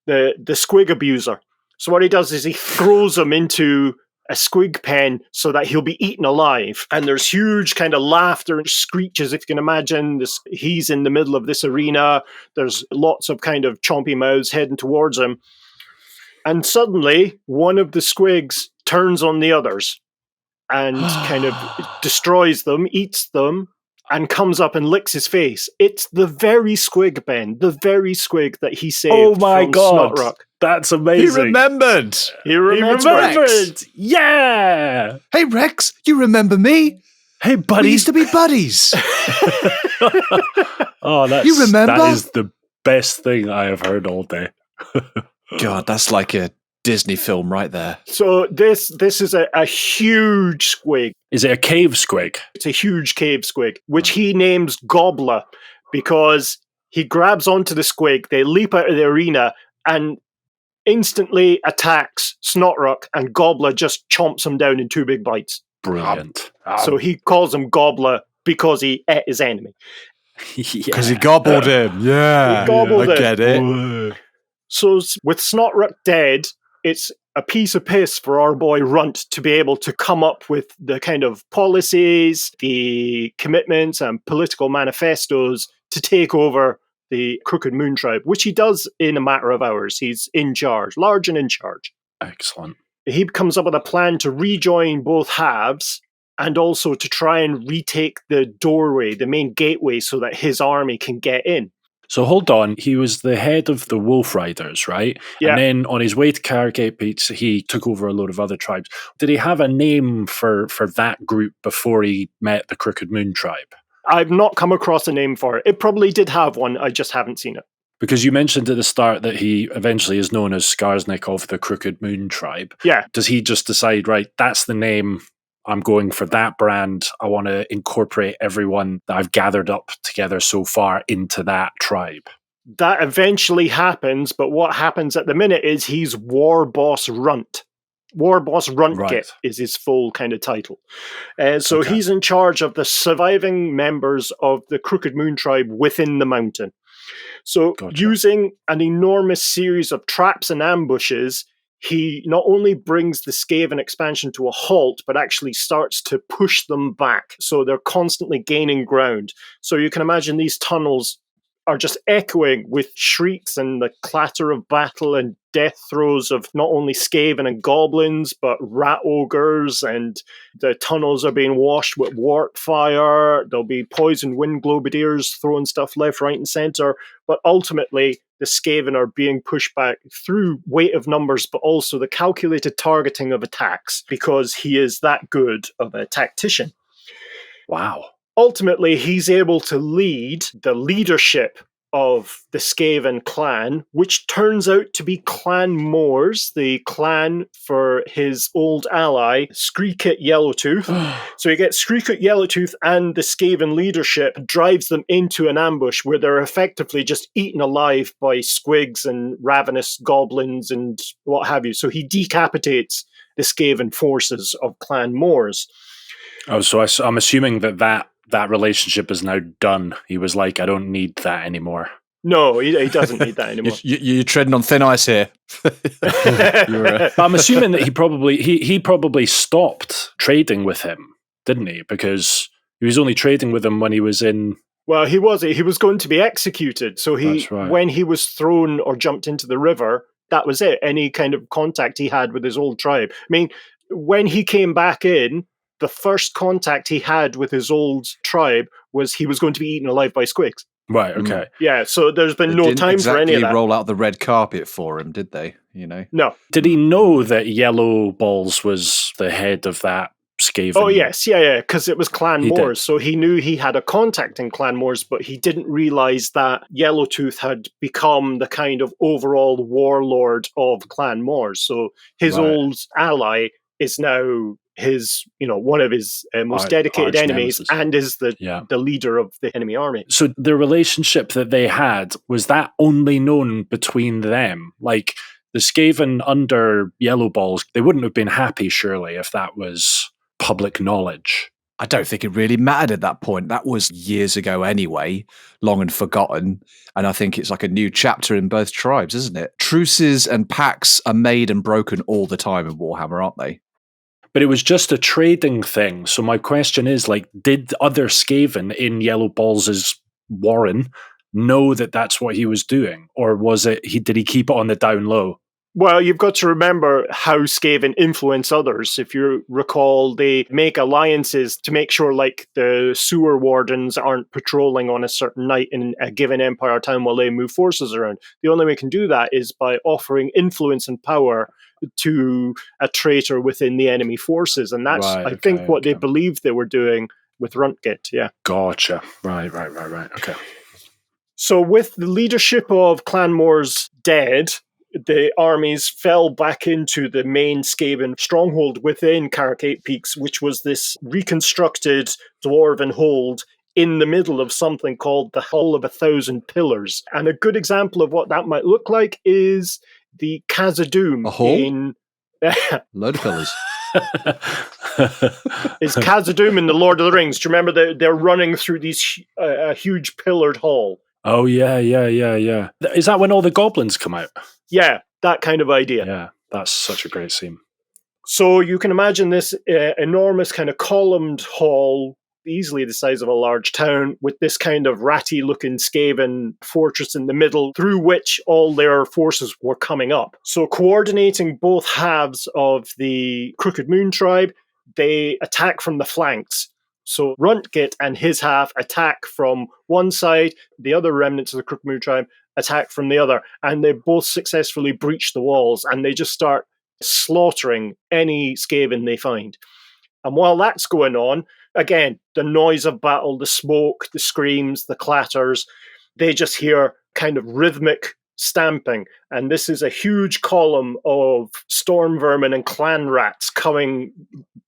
[SPEAKER 3] the squig abuser. So what he does is he throws him into a squig pen so that he'll be eaten alive. And there's huge kind of laughter and screeches, if you can imagine. He's in the middle of this arena. There's lots of kind of chompy mouths heading towards him. And suddenly, one of the squigs turns on the others and kind of destroys them, eats them, and comes up and licks his face. It's the very squig, Ben. The very squig that he saved.
[SPEAKER 1] Oh my
[SPEAKER 3] from
[SPEAKER 1] God.
[SPEAKER 3] Snotruk.
[SPEAKER 1] That's amazing.
[SPEAKER 2] He remembered.
[SPEAKER 3] He remembered.
[SPEAKER 2] Rex.
[SPEAKER 1] Yeah.
[SPEAKER 2] Hey, Rex, you remember me?
[SPEAKER 1] Hey,
[SPEAKER 2] We
[SPEAKER 1] buddy.
[SPEAKER 2] used to be buddies.
[SPEAKER 1] Oh,
[SPEAKER 2] You remember?
[SPEAKER 1] That is the best thing I have heard all day.
[SPEAKER 2] God, that's like a Disney film right there.
[SPEAKER 3] So this is a huge squig.
[SPEAKER 1] Is it a cave squig?
[SPEAKER 3] It's a huge cave squig, which he names Gobbler because he grabs onto the squig, they leap out of the arena, and instantly attacks Snotruk, and Gobbler just chomps him down in 2 big bites.
[SPEAKER 1] Brilliant.
[SPEAKER 3] So he calls him Gobbler because he ate his enemy.
[SPEAKER 2] Because he gobbled him. Yeah.
[SPEAKER 3] He gobbled
[SPEAKER 2] I
[SPEAKER 3] him.
[SPEAKER 2] get it.
[SPEAKER 3] So with Snotruk dead, it's a piece of piss for our boy Runt to be able to come up with the kind of policies, the commitments and political manifestos to take over the Crooked Moon tribe, which he does in a matter of hours. He's in charge, large and in charge.
[SPEAKER 1] Excellent.
[SPEAKER 3] He comes up with a plan to rejoin both halves and also to try and retake the doorway, the main gateway, so that his army can get in.
[SPEAKER 1] So hold on, he was the head of the Wolf Riders, right?
[SPEAKER 3] Yeah.
[SPEAKER 1] And then on his way to Karak Eight Peaks, he took over a load of other tribes. Did he have a name for that group before he met the Crooked Moon tribe?
[SPEAKER 3] I've not come across a name for it. It probably did have one, I just haven't seen it.
[SPEAKER 1] Because you mentioned at the start that he eventually is known as SKARSNIK of the Crooked Moon tribe.
[SPEAKER 3] Yeah.
[SPEAKER 1] Does he just decide, right, that's the name, I'm going for that brand, I want to incorporate everyone that I've gathered up together so far into that tribe?
[SPEAKER 3] That eventually happens, but what happens at the minute is he's War Boss Runt. War Boss Runtkit
[SPEAKER 1] Right.
[SPEAKER 3] is his full kind of title. So
[SPEAKER 1] Okay.
[SPEAKER 3] he's in charge of the surviving members of the Crooked Moon tribe within the mountain. So
[SPEAKER 1] Gotcha.
[SPEAKER 3] using an enormous series of traps and ambushes, he not only brings the Skaven expansion to a halt, but actually starts to push them back. So they're constantly gaining ground. So you can imagine these tunnels are just echoing with shrieks and the clatter of battle and death throes of not only Skaven and goblins, but rat ogres, and the tunnels are being washed with wart fire. There'll be poisoned wind globadiers throwing stuff left, right, and center. But ultimately, the Skaven are being pushed back through weight of numbers, but also the calculated targeting of attacks, because he is that good of a tactician.
[SPEAKER 1] Wow.
[SPEAKER 3] Ultimately, he's able to lead the leadership of the Skaven clan, which turns out to be Clan Moors, the clan for his old ally, Screekit Yellowtooth. So he gets Screekit Yellowtooth and the Skaven leadership, drives them into an ambush where they're effectively just eaten alive by squigs and ravenous goblins and what have you. So he decapitates the Skaven forces of Clan Moors.
[SPEAKER 1] Oh, so I'm assuming that relationship is now done. He was like, I don't need that anymore.
[SPEAKER 3] No, he doesn't need that anymore.
[SPEAKER 2] You're treading on thin ice here.
[SPEAKER 1] But I'm assuming that he probably stopped trading with him, didn't he? Because he was only trading with him when he was in.
[SPEAKER 3] Well, he was going to be executed. So
[SPEAKER 1] That's right.
[SPEAKER 3] when he was thrown or jumped into the river, that was it. Any kind of contact he had with his old tribe. I mean, when he came back in, the first contact he had with his old tribe was he was going to be eaten alive by squigs.
[SPEAKER 1] Right, okay.
[SPEAKER 3] Yeah, so there's been
[SPEAKER 2] They
[SPEAKER 3] no
[SPEAKER 2] didn't
[SPEAKER 3] time for any of that.
[SPEAKER 2] roll out the red carpet for him, did they? You know.
[SPEAKER 3] No.
[SPEAKER 1] Did he know that Yellow Balls was the head of that Skaven?
[SPEAKER 3] Oh, yes, yeah, because it was Clan
[SPEAKER 1] He did.
[SPEAKER 3] Moors, so he knew he had a contact in Clan Moors, but he didn't realise that Yellowtooth had become the kind of overall warlord of Clan Moors. So his
[SPEAKER 1] Right.
[SPEAKER 3] old ally is now his, one of his most dedicated
[SPEAKER 1] arch
[SPEAKER 3] enemies,
[SPEAKER 1] nemesis.
[SPEAKER 3] and is the leader of the enemy army.
[SPEAKER 1] So the relationship that they had, was that only known between them? Like, the Skaven under Yellow Balls, they wouldn't have been happy, surely, if that was public knowledge.
[SPEAKER 2] I don't think it really mattered at that point. That was years ago anyway, long and forgotten. And I think it's like a new chapter in both tribes, isn't it? Truces and pacts are made and broken all the time in Warhammer, aren't they?
[SPEAKER 1] But it was just a trading thing. So my question is, like, did other Skaven in Yellow Balls' warren know that that's what he was doing? Or was it, did he keep it on the down low?
[SPEAKER 3] Well, you've got to remember how Skaven influence others. If you recall, they make alliances to make sure, like, the sewer wardens aren't patrolling on a certain night in a given Empire town while they move forces around. The only way we can do that is by offering influence and power to a traitor within the enemy forces. And that's, I think, what they believed they were doing with Runtgit, yeah.
[SPEAKER 1] Gotcha. Right. Okay.
[SPEAKER 3] So with the leadership of Clan Moors dead, the armies fell back into the main Skaven stronghold within Karak Eight Peaks, which was this reconstructed dwarven hold in the middle of something called the Hall of 1,000 Pillars. And a good example of what that might look like is the Khazad-dûm.
[SPEAKER 2] A hole?
[SPEAKER 3] In
[SPEAKER 2] Load of pillars.
[SPEAKER 3] It's Khazad-dûm in The Lord of the Rings. Do you remember they're running through these a huge pillared hall?
[SPEAKER 1] Oh, yeah. Is that when all the goblins come out?
[SPEAKER 3] Yeah, that kind of idea.
[SPEAKER 1] Yeah, that's such a great scene.
[SPEAKER 3] So you can imagine this enormous kind of columned hall, easily the size of a large town, with this kind of ratty-looking Skaven fortress in the middle, through which all their forces were coming up. So coordinating both halves of the Crooked Moon tribe, they attack from the flanks. So Runtgit and his half attack from one side, the other remnants of the Crooked Moon tribe attack from the other, and they both successfully breach the walls, and they just start slaughtering any Skaven they find. And while that's going on, again, the noise of battle, the smoke, the screams, the clatters, they just hear kind of rhythmic stamping. And this is a huge column of storm vermin and clan rats coming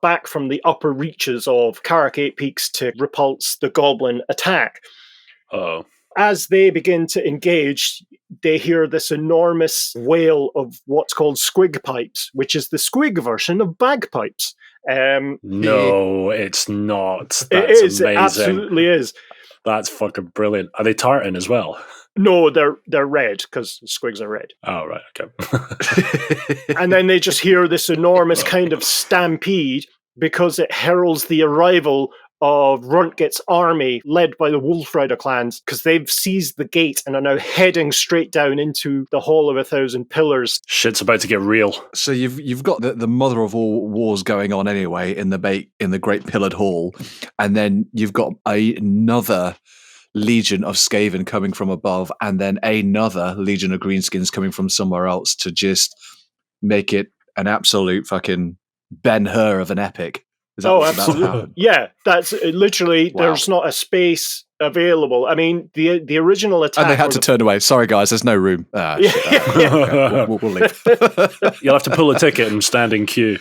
[SPEAKER 3] back from the upper reaches of Karak Eight Peaks to repulse the goblin attack.
[SPEAKER 1] Uh-oh.
[SPEAKER 3] As they begin to engage, they hear this enormous wail of what's called squig pipes, which is the squig version of bagpipes.
[SPEAKER 1] No, it's not. That's
[SPEAKER 3] it is.
[SPEAKER 1] amazing.
[SPEAKER 3] It absolutely is.
[SPEAKER 1] That's fucking brilliant. Are they tartan as well?
[SPEAKER 3] No, they're red, because squigs are red.
[SPEAKER 1] Oh, right, okay.
[SPEAKER 3] And then they just hear this enormous kind of stampede, because it heralds the arrival of Runtgit's army, led by the Wolf Rider clans, because they've seized the gate and are now heading straight down into the Hall of 1,000 Pillars.
[SPEAKER 1] Shit's about to get real.
[SPEAKER 2] So you've got the mother of all wars going on anyway in the Great Pillared Hall, and then you've got another legion of Skaven coming from above, and then another legion of Greenskins coming from somewhere else to just make it an absolute fucking Ben-Hur of an epic. Is that what's about to happen?
[SPEAKER 3] Yeah, that's literally,
[SPEAKER 2] Wow.
[SPEAKER 3] There's not a space available. I mean, the original attack...
[SPEAKER 2] And they had to turn away. Sorry, guys, there's no room. Okay, we'll leave.
[SPEAKER 1] You'll have to pull a ticket and stand in queue.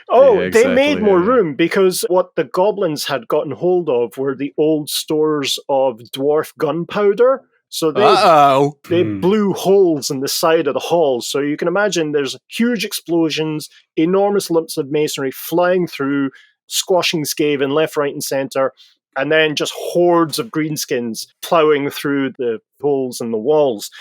[SPEAKER 3] Oh,
[SPEAKER 2] Yeah, exactly,
[SPEAKER 3] they made more
[SPEAKER 2] yeah.
[SPEAKER 3] room, because what the goblins had gotten hold of were the old stores of dwarf gunpowder. So they blew holes in the side of the hall. So you can imagine there's huge explosions, enormous lumps of masonry flying through, squashing Skaven left, right, and center, and then just hordes of Greenskins plowing through the holes in the walls.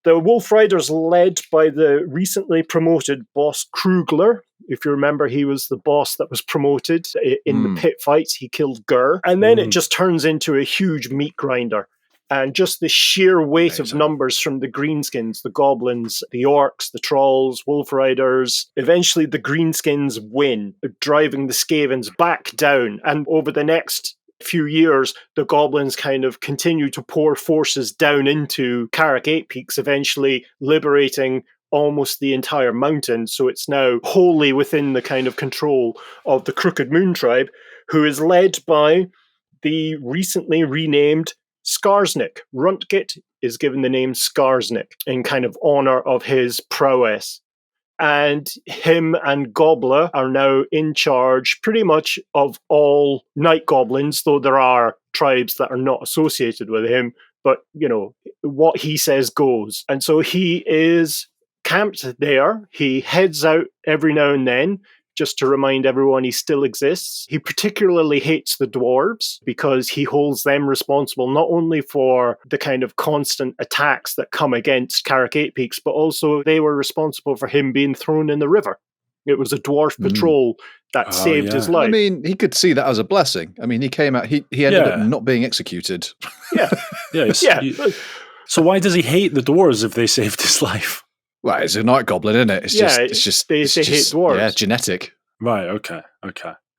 [SPEAKER 3] The Wolf Riders, led by the recently promoted boss Krugler. If you remember, he was the boss that was promoted in the pit fights. He killed Gur. And then it just turns into a huge meat grinder. And just the sheer weight of numbers from the Greenskins, the goblins, the orcs, the trolls, wolf riders. Eventually the Greenskins win, driving the Skavens back down. And over the next few years, the goblins kind of continue to pour forces down into Karak Eight Peaks, eventually liberating almost the entire mountain. So it's now wholly within the kind of control of the Crooked Moon tribe, who is led by the recently renamed SKARSNIK. Runtgit is given the name SKARSNIK in kind of honor of his prowess. And him and Gobla are now in charge pretty much of all night goblins, though there are tribes that are not associated with him. But, what he says goes. And so he is camped there. He heads out every now and then just to remind everyone he still exists. He particularly hates the dwarves because he holds them responsible not only for the kind of constant attacks that come against Karak Eight Peaks, but also they were responsible for him being thrown in the river. It was a dwarf patrol that saved his life.
[SPEAKER 2] I mean, he could see that as a blessing. I mean, he came out, he ended up not being executed.
[SPEAKER 3] Yeah.
[SPEAKER 1] So why does he hate the dwarves if they saved his life?
[SPEAKER 2] Well, it's a night goblin, isn't it? It's just
[SPEAKER 3] they hate dwarves.
[SPEAKER 2] Yeah, genetic.
[SPEAKER 1] Right, okay.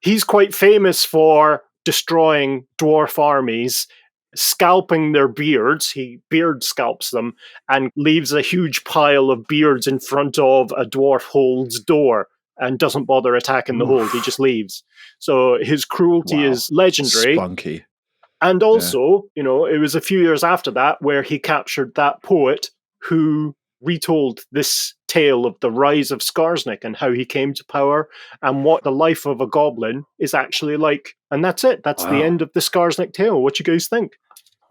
[SPEAKER 3] He's quite famous for destroying dwarf armies, scalping their beards. He beard scalps them and leaves a huge pile of beards in front of a dwarf hold's door and doesn't bother attacking the hold. He just leaves. So his cruelty is legendary.
[SPEAKER 2] Spunky.
[SPEAKER 3] And also, it was a few years after that where he captured that poet who retold this tale of the rise of SKARSNIK and how he came to power and what the life of a goblin is actually like. And that's it. That's the end of the SKARSNIK tale. What you guys think?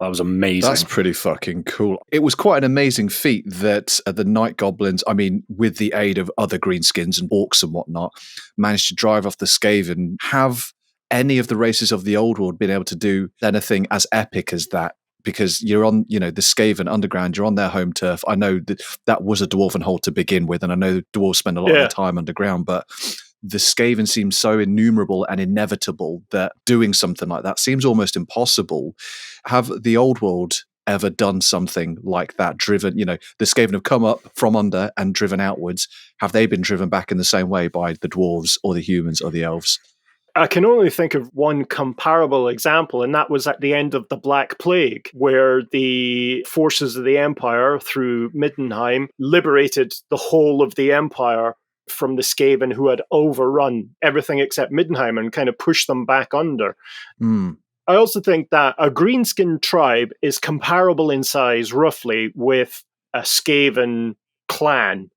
[SPEAKER 1] That was amazing.
[SPEAKER 2] That's pretty fucking cool. It was quite an amazing feat that the night goblins, I mean, with the aid of other greenskins and orcs and whatnot, managed to drive off the Skaven. Have any of the races of the old world been able to do anything as epic as that? Because you're on, the Skaven underground, you're on their home turf. I know that was a dwarven hold to begin with, and I know dwarves spend a lot of their time underground, but the Skaven seem so innumerable and inevitable that doing something like that seems almost impossible. Have the old world ever done something like that, driven, the Skaven have come up from under and driven outwards. Have they been driven back in the same way by the dwarves or the humans or the elves?
[SPEAKER 3] I can only think of one comparable example, and that was at the end of the Black Plague, where the forces of the Empire through Middenheim liberated the whole of the Empire from the Skaven who had overrun everything except Middenheim and kind of pushed them back under. I also think that a Greenskin tribe is comparable in size, roughly, with a Skaven clan.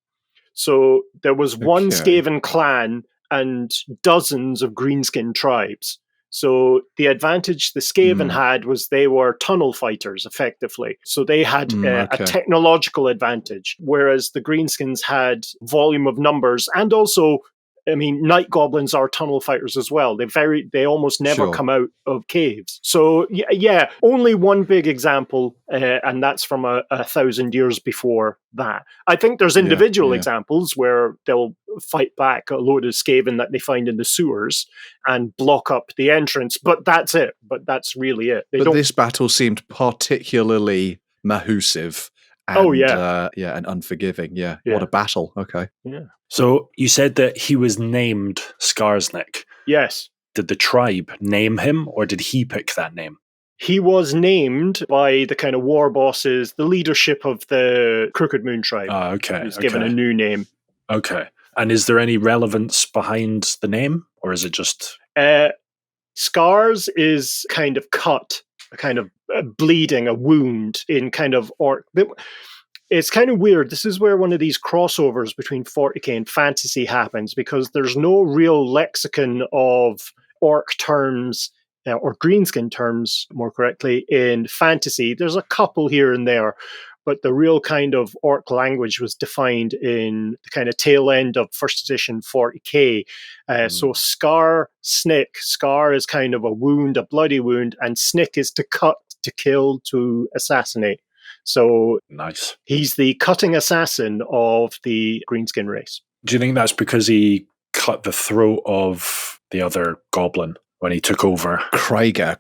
[SPEAKER 3] So there was one Skaven clan and dozens of Greenskin tribes. So the advantage the Skaven had was they were tunnel fighters, effectively. So they had a technological advantage, whereas the Greenskins had volume of numbers and also, night goblins are tunnel fighters as well. They almost never come out of caves. So yeah, only one big example, and that's from a 1,000 years before that. I think there's individual examples where they'll fight back a load of Skaven that they find in the sewers and block up the entrance, but that's it. But that's really it.
[SPEAKER 2] This battle seemed particularly mahusive. And, and unforgiving. Yeah. What a battle. Okay.
[SPEAKER 3] Yeah.
[SPEAKER 1] So you said that he was named SKARSNIK.
[SPEAKER 3] Yes.
[SPEAKER 1] Did the tribe name him, or did he pick that name?
[SPEAKER 3] He was named by the kind of war bosses, the leadership of the Crooked Moon tribe.
[SPEAKER 1] Okay.
[SPEAKER 3] He was given a new name.
[SPEAKER 1] Okay. And is there any relevance behind the name, or is it just...
[SPEAKER 3] Scars is kind of cut, kind of bleeding, a wound in kind of orc. It's kind of weird. This is where one of these crossovers between 40k and fantasy happens, because there's no real lexicon of orc terms, or greenskin terms, more correctly, in fantasy. There's a couple here and there, but the real kind of orc language was defined in the kind of tail end of first edition 40k. So SKARSNIK, scar is kind of a wound, a bloody wound, and snick is to cut, to kill, to assassinate. So
[SPEAKER 1] nice.
[SPEAKER 3] He's the cutting assassin of the Greenskin race.
[SPEAKER 1] Do you think that's because he cut the throat of the other goblin when he took over?
[SPEAKER 2] Kruger.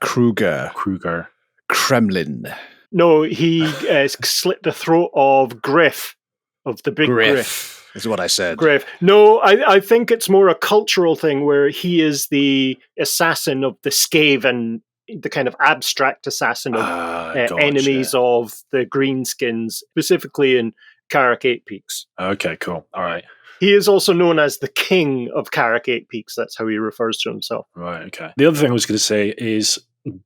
[SPEAKER 2] Kremlin.
[SPEAKER 3] No, he slit the throat of Griff, of the big Griff.
[SPEAKER 2] Is what I said.
[SPEAKER 3] Griff. No, I think it's more a cultural thing where he is the assassin of the Skaven, the kind of abstract assassin of enemies of the Greenskins, specifically in Karak Eight Peaks.
[SPEAKER 1] Okay, cool. All right.
[SPEAKER 3] He is also known as the king of Karak Eight Peaks. That's how he refers to himself.
[SPEAKER 1] Right, okay. The other thing I was going to say is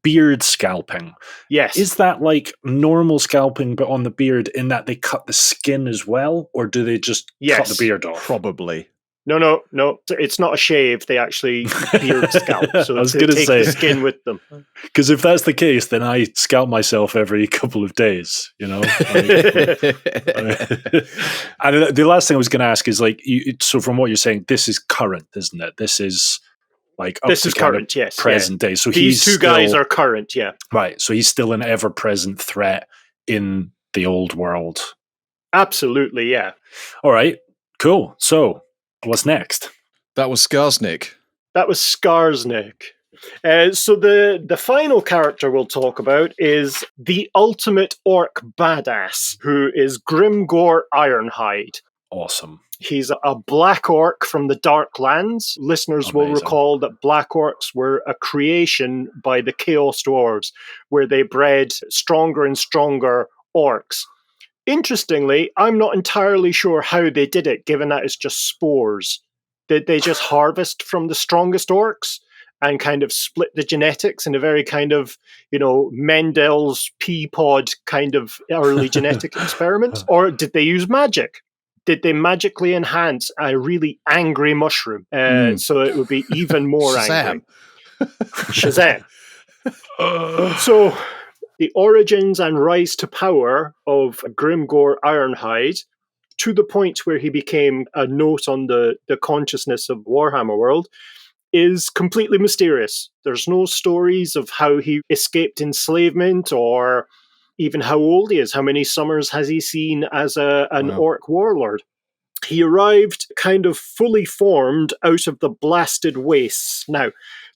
[SPEAKER 1] beard scalping.
[SPEAKER 3] Yes.
[SPEAKER 1] Is that like normal scalping but on the beard in that they cut the skin as well, or do they just cut the beard off?
[SPEAKER 2] Probably.
[SPEAKER 3] No. It's not a shave. They actually beard scalp. So
[SPEAKER 1] I was
[SPEAKER 3] they
[SPEAKER 1] gonna
[SPEAKER 3] take
[SPEAKER 1] say,
[SPEAKER 3] the skin with them.
[SPEAKER 1] because if that's the case, then I scalp myself every couple of days, you know? And the last thing I was going to ask is, like, so from what you're saying, this is current, isn't it? This is like up
[SPEAKER 3] This
[SPEAKER 1] to
[SPEAKER 3] is
[SPEAKER 1] kind of
[SPEAKER 3] current, yes.
[SPEAKER 1] present day. So
[SPEAKER 3] These
[SPEAKER 1] he's
[SPEAKER 3] two guys
[SPEAKER 1] still-
[SPEAKER 3] are current, yeah.
[SPEAKER 1] right. So he's still an ever-present threat in the old world.
[SPEAKER 3] Absolutely, yeah.
[SPEAKER 1] All right, cool. So what's next?
[SPEAKER 2] That was SKARSNIG.
[SPEAKER 3] That was SKARSNIG. So the final character we'll talk about is the ultimate orc badass, who is Grimgor Ironhide.
[SPEAKER 1] Awesome.
[SPEAKER 3] He's a black orc from the Dark Lands. Listeners will
[SPEAKER 1] Amazing.
[SPEAKER 3] recall that black orcs were a creation by the Chaos Dwarves, where they bred stronger and stronger orcs. Interestingly, I'm not entirely sure how they did it, given that it's just spores. Did they just harvest from the strongest orcs and kind of split the genetics in a very kind of, Mendel's pea pod kind of early genetic experiment? Or did they use magic? Did they magically enhance a really angry mushroom so it would be even more angry? Shazam. So the origins and rise to power of Grimgor Ironhide, to the point where he became a note on the consciousness of Warhammer World, is completely mysterious. There's no stories of how he escaped enslavement or even how old he is. How many summers has he seen as an orc warlord? He arrived kind of fully formed out of the blasted wastes. Now,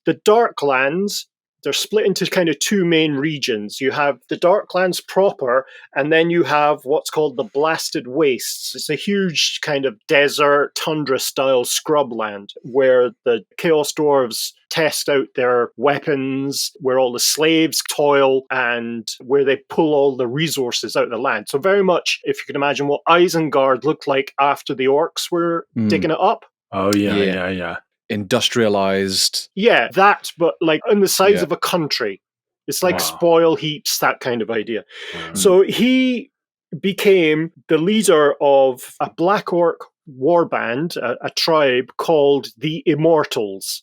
[SPEAKER 3] the Darklands, they're split into kind of two main regions. You have the Darklands proper, and then you have what's called the Blasted Wastes. It's a huge kind of desert, tundra-style scrubland where the Chaos Dwarves test out their weapons, where all the slaves toil, and where they pull all the resources out of the land. So very much, if you can imagine what Isengard looked like after the orcs were digging it up.
[SPEAKER 1] Oh, yeah.
[SPEAKER 2] Industrialized.
[SPEAKER 3] Yeah, that, but like in the size of a country. It's like spoil heaps, that kind of idea. So he became the leader of a Black Orc warband, a tribe called the Immortulz.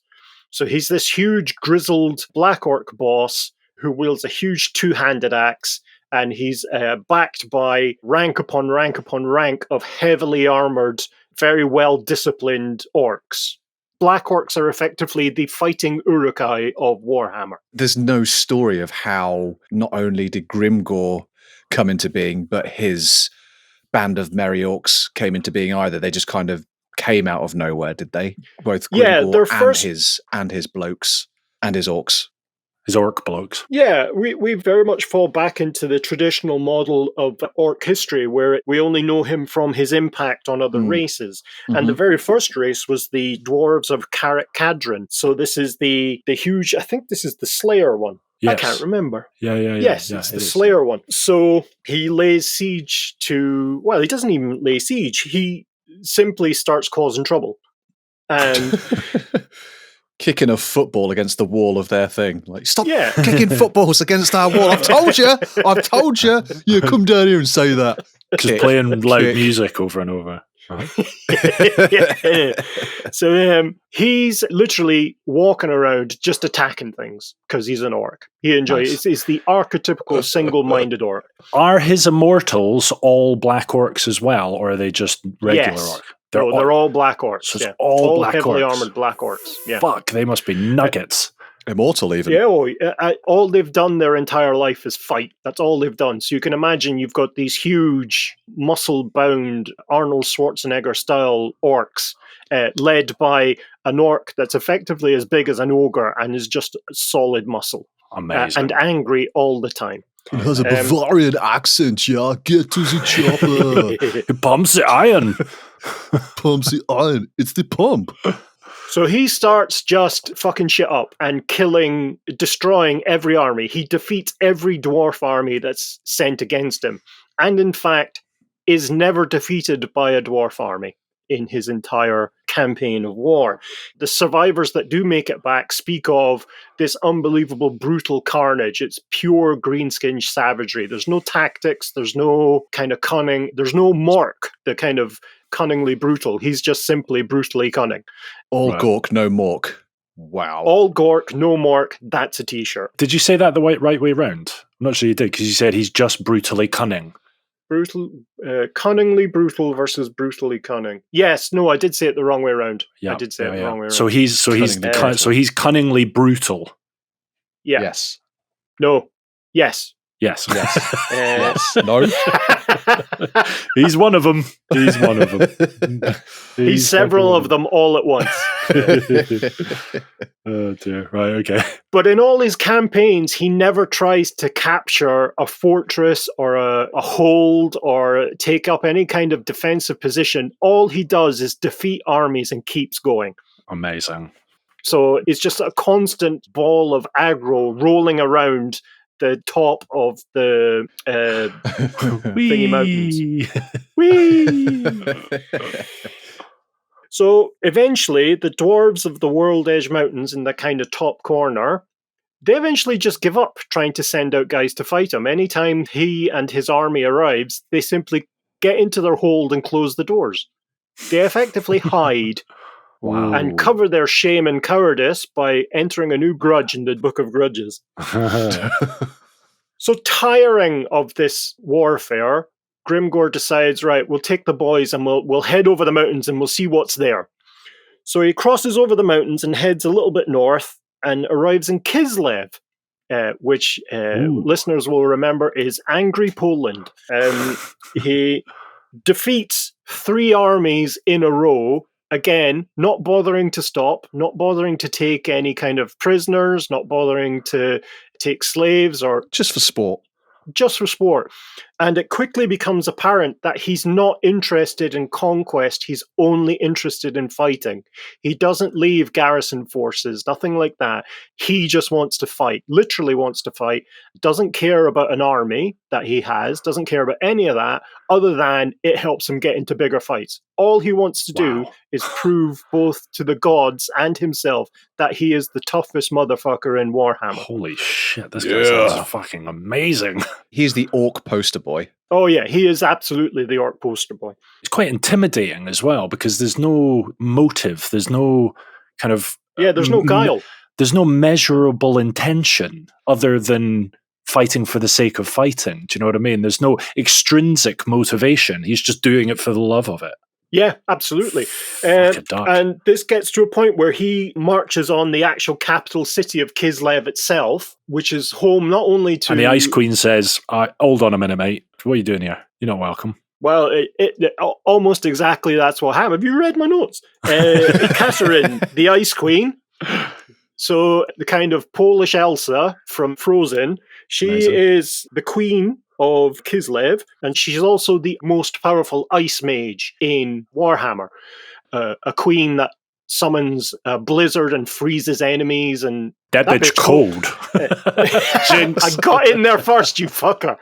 [SPEAKER 3] So he's this huge, grizzled Black Orc boss who wields a huge two-handed axe, and he's backed by rank upon rank upon rank of heavily armored, very well-disciplined orcs. Black orcs are effectively the fighting Uruk-hai of Warhammer.
[SPEAKER 2] There's no story of how not only did Grimgor come into being, but his band of merry orcs came into being either. They just kind of came out of nowhere, did they? Both Grimgor and his blokes and his orcs.
[SPEAKER 1] His orc blokes.
[SPEAKER 3] Yeah, we very much fall back into the traditional model of orc history where we only know him from his impact on other races. And the very first race was the dwarves of Karak Kadron. So this is the huge, I think this is the Slayer one. Yes. I can't remember.
[SPEAKER 1] Yeah.
[SPEAKER 3] Yes, it's the Slayer one. So he lays siege to, well, he doesn't even lay siege. He simply starts causing trouble. And
[SPEAKER 2] kicking a football against the wall of their thing. Like, stop kicking footballs against our wall. I've told you. You come down here and say that.
[SPEAKER 1] Just playing loud music over and over.
[SPEAKER 3] So he's literally walking around just attacking things because he's an orc. He enjoys it. It's the archetypical single-minded orc.
[SPEAKER 1] Are his Immortulz all black orcs as well, or are they just regular orcs?
[SPEAKER 3] They're all black orcs.
[SPEAKER 1] So it's all black
[SPEAKER 3] heavily
[SPEAKER 1] orcs.
[SPEAKER 3] armored black orcs. Yeah.
[SPEAKER 1] Fuck, they must be nuggets.
[SPEAKER 2] Immortal, even.
[SPEAKER 3] Yeah, all they've done their entire life is fight. That's all they've done. So you can imagine you've got these huge, muscle-bound, Arnold Schwarzenegger-style orcs led by an orc that's effectively as big as an ogre and is just solid muscle.
[SPEAKER 1] Amazing.
[SPEAKER 3] And angry all the time.
[SPEAKER 2] He has a Bavarian accent, yeah. Get to the chopper.
[SPEAKER 1] He pumps the iron.
[SPEAKER 2] Pumps the iron. It's the pump.
[SPEAKER 3] So he starts just fucking shit up and destroying every army. He defeats every dwarf army that's sent against him. And in fact, is never defeated by a dwarf army. in his entire campaign of war. The survivors that do make it back speak of this unbelievable brutal carnage. It's pure greenskin savagery. There's no tactics, there's no kind of cunning, there's no Mork, the kind of cunningly brutal. He's just simply brutally cunning.
[SPEAKER 2] All Gork, no Mork. Wow.
[SPEAKER 3] All Gork, no Mork, that's a t-shirt.
[SPEAKER 1] Did you say that the right way round? I'm not sure you did, because you said he's just brutally cunning.
[SPEAKER 3] Cunningly brutal versus brutally cunning. Yes, no, I did say it the wrong way around.
[SPEAKER 1] Yeah,
[SPEAKER 3] I did say it the wrong way around.
[SPEAKER 1] So he's cunningly brutal.
[SPEAKER 3] Yeah.
[SPEAKER 2] Yes.
[SPEAKER 3] No. Yes.
[SPEAKER 1] Yes.
[SPEAKER 2] Yes. No.
[SPEAKER 1] He's one of them. He's one of them.
[SPEAKER 3] He's several of them all at once.
[SPEAKER 1] Oh dear. Right, okay.
[SPEAKER 3] But in all his campaigns, he never tries to capture a fortress or a hold or take up any kind of defensive position. All he does is defeat armies and keeps going.
[SPEAKER 1] Amazing.
[SPEAKER 3] So it's just a constant ball of aggro rolling around the top of the thingy mountains. Whee! So eventually, the dwarves of the World Edge Mountains in the kind of top corner, they eventually just give up trying to send out guys to fight him. Anytime he and his army arrives, they simply get into their hold and close the doors. They effectively hide.
[SPEAKER 1] Wow.
[SPEAKER 3] And cover their shame and cowardice by entering a new grudge in the Book of Grudges. So tiring of this warfare, Grimgor decides, right, we'll take the boys and we'll head over the mountains and we'll see what's there. So he crosses over the mountains and heads a little bit north and arrives in Kislev, which listeners will remember is Angry Poland. He defeats 3 armies in a row. Again, not bothering to stop, not bothering to take any kind of prisoners, not bothering to take slaves or...
[SPEAKER 2] Just for sport.
[SPEAKER 3] Just for sport. And it quickly becomes apparent that he's not interested in conquest, he's only interested in fighting. He doesn't leave garrison forces, nothing like that. He just wants to fight, literally wants to fight, doesn't care about an army that he has, doesn't care about any of that, other than it helps him get into bigger fights. All he wants to do is prove both to the gods and himself that he is the toughest motherfucker in Warhammer.
[SPEAKER 1] Holy shit, this guy sounds fucking amazing.
[SPEAKER 2] He's the orc poster boy.
[SPEAKER 3] Oh yeah, he is absolutely the orc poster boy.
[SPEAKER 1] It's quite intimidating as well, because there's no motive, there's no kind of...
[SPEAKER 3] Yeah, there's no guile.
[SPEAKER 1] There's no measurable intention other than fighting for the sake of fighting. Do you know what I mean? There's no extrinsic motivation. He's just doing it for the love of it.
[SPEAKER 3] Yeah, absolutely. And this gets to a point where he marches on the actual capital city of Kislev itself, which is home not only to...
[SPEAKER 1] And the Ice Queen says, hold on a minute, mate. What are you doing here? You're not welcome.
[SPEAKER 3] Well, it almost exactly that's what happened. Have you read my notes? Catherine, the Ice Queen, so the kind of Polish Elsa from Frozen, she is the queen of Kislev, and she's also the most powerful ice mage in Warhammer. A queen that summons a blizzard and freezes enemies, and
[SPEAKER 1] that bitch cold.
[SPEAKER 3] I got in there first, you fucker.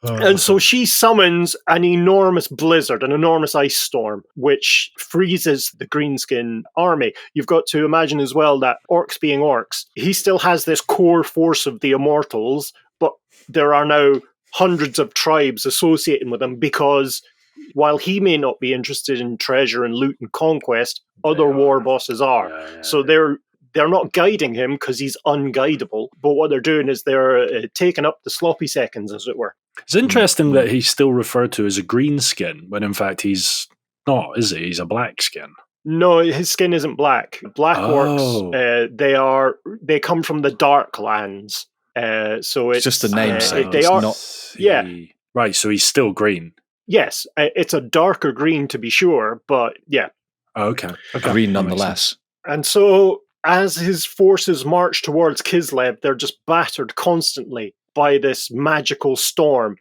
[SPEAKER 3] And so she summons an enormous blizzard, an enormous ice storm, which freezes the Greenskin army. You've got to imagine as well that orcs being orcs, he still has this core force of the Immortulz, but there are now hundreds of tribes associating with him, because while he may not be interested in treasure and loot and conquest, other war bosses are. So they're not guiding him because he's unguidable, but what they're doing is they're taking up the sloppy seconds, as it were.
[SPEAKER 1] It's interesting that he's still referred to as a greenskin, when in fact he's not, is he? He's a black skin.
[SPEAKER 3] No, his skin isn't black. Black orcs, they come from the dark lands. So it's
[SPEAKER 2] just a namesake.
[SPEAKER 3] They are
[SPEAKER 2] not.
[SPEAKER 3] Yeah.
[SPEAKER 1] Right, so he's still green.
[SPEAKER 3] Yes, it's a darker green to be sure, but yeah.
[SPEAKER 1] Oh, okay.
[SPEAKER 2] Green nonetheless.
[SPEAKER 3] And so as his forces march towards Kislev, they're just battered constantly by this magical storm.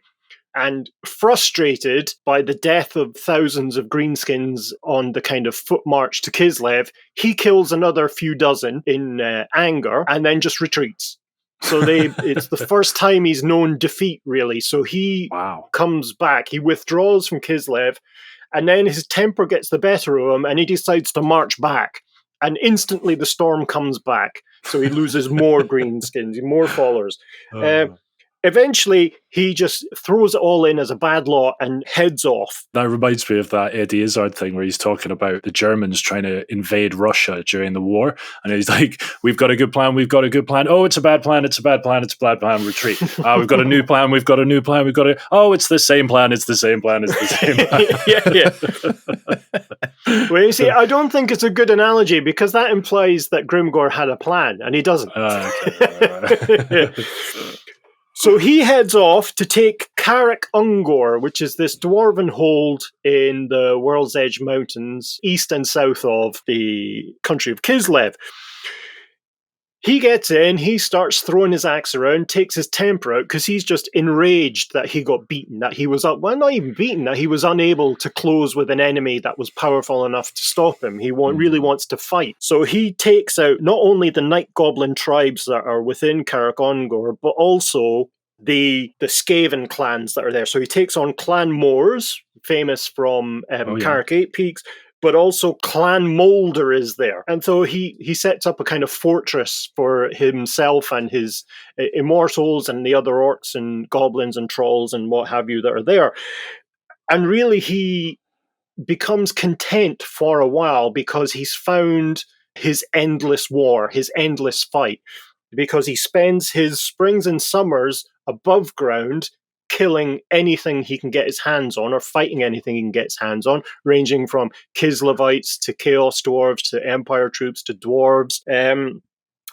[SPEAKER 3] And frustrated by the death of thousands of Greenskins on the kind of foot march to Kislev, he kills another few dozen in anger and then just retreats. So it's the first time he's known defeat, really. So he comes back. He withdraws from Kislev, and then his temper gets the better of him, and he decides to march back. And instantly the storm comes back. So he loses more greenskins, more followers. Eventually, he just throws it all in as a bad lot and heads off.
[SPEAKER 1] That reminds me of that Eddie Izzard thing where he's talking about the Germans trying to invade Russia during the war. And he's like, we've got a good plan, we've got a good plan. Oh, it's a bad plan, it's a bad plan, it's a bad plan, retreat. We've got a new plan, we've got a new plan, oh, it's the same plan, it's the same plan, it's the same plan.
[SPEAKER 3] Well, you see, I don't think it's a good analogy because that implies that Grimgor had a plan, and he doesn't. Okay. So he heads off to take Karak Ungor, which is this dwarven hold in the World's Edge Mountains, east and south of the country of Kislev. He gets in, he starts throwing his axe around, takes his temper out because he's just enraged that he got beaten, that he was not even beaten, that he was unable to close with an enemy that was powerful enough to stop him. He really wants to fight. So he takes out not only the night goblin tribes that are within Karak Ungor, but also the Skaven clans that are there. So he takes on Clan Moors, famous from Karak Eight Peaks, but also Clan Moulder is there. And so he sets up a kind of fortress for himself and his Immortulz and the other orcs and goblins and trolls and what have you that are there. And really he becomes content for a while because he's found his endless war, his endless fight, because he spends his springs and summers above ground killing anything he can get his hands on or fighting anything he can get his hands on, ranging from Kislevites to Chaos Dwarves to Empire troops to Dwarves and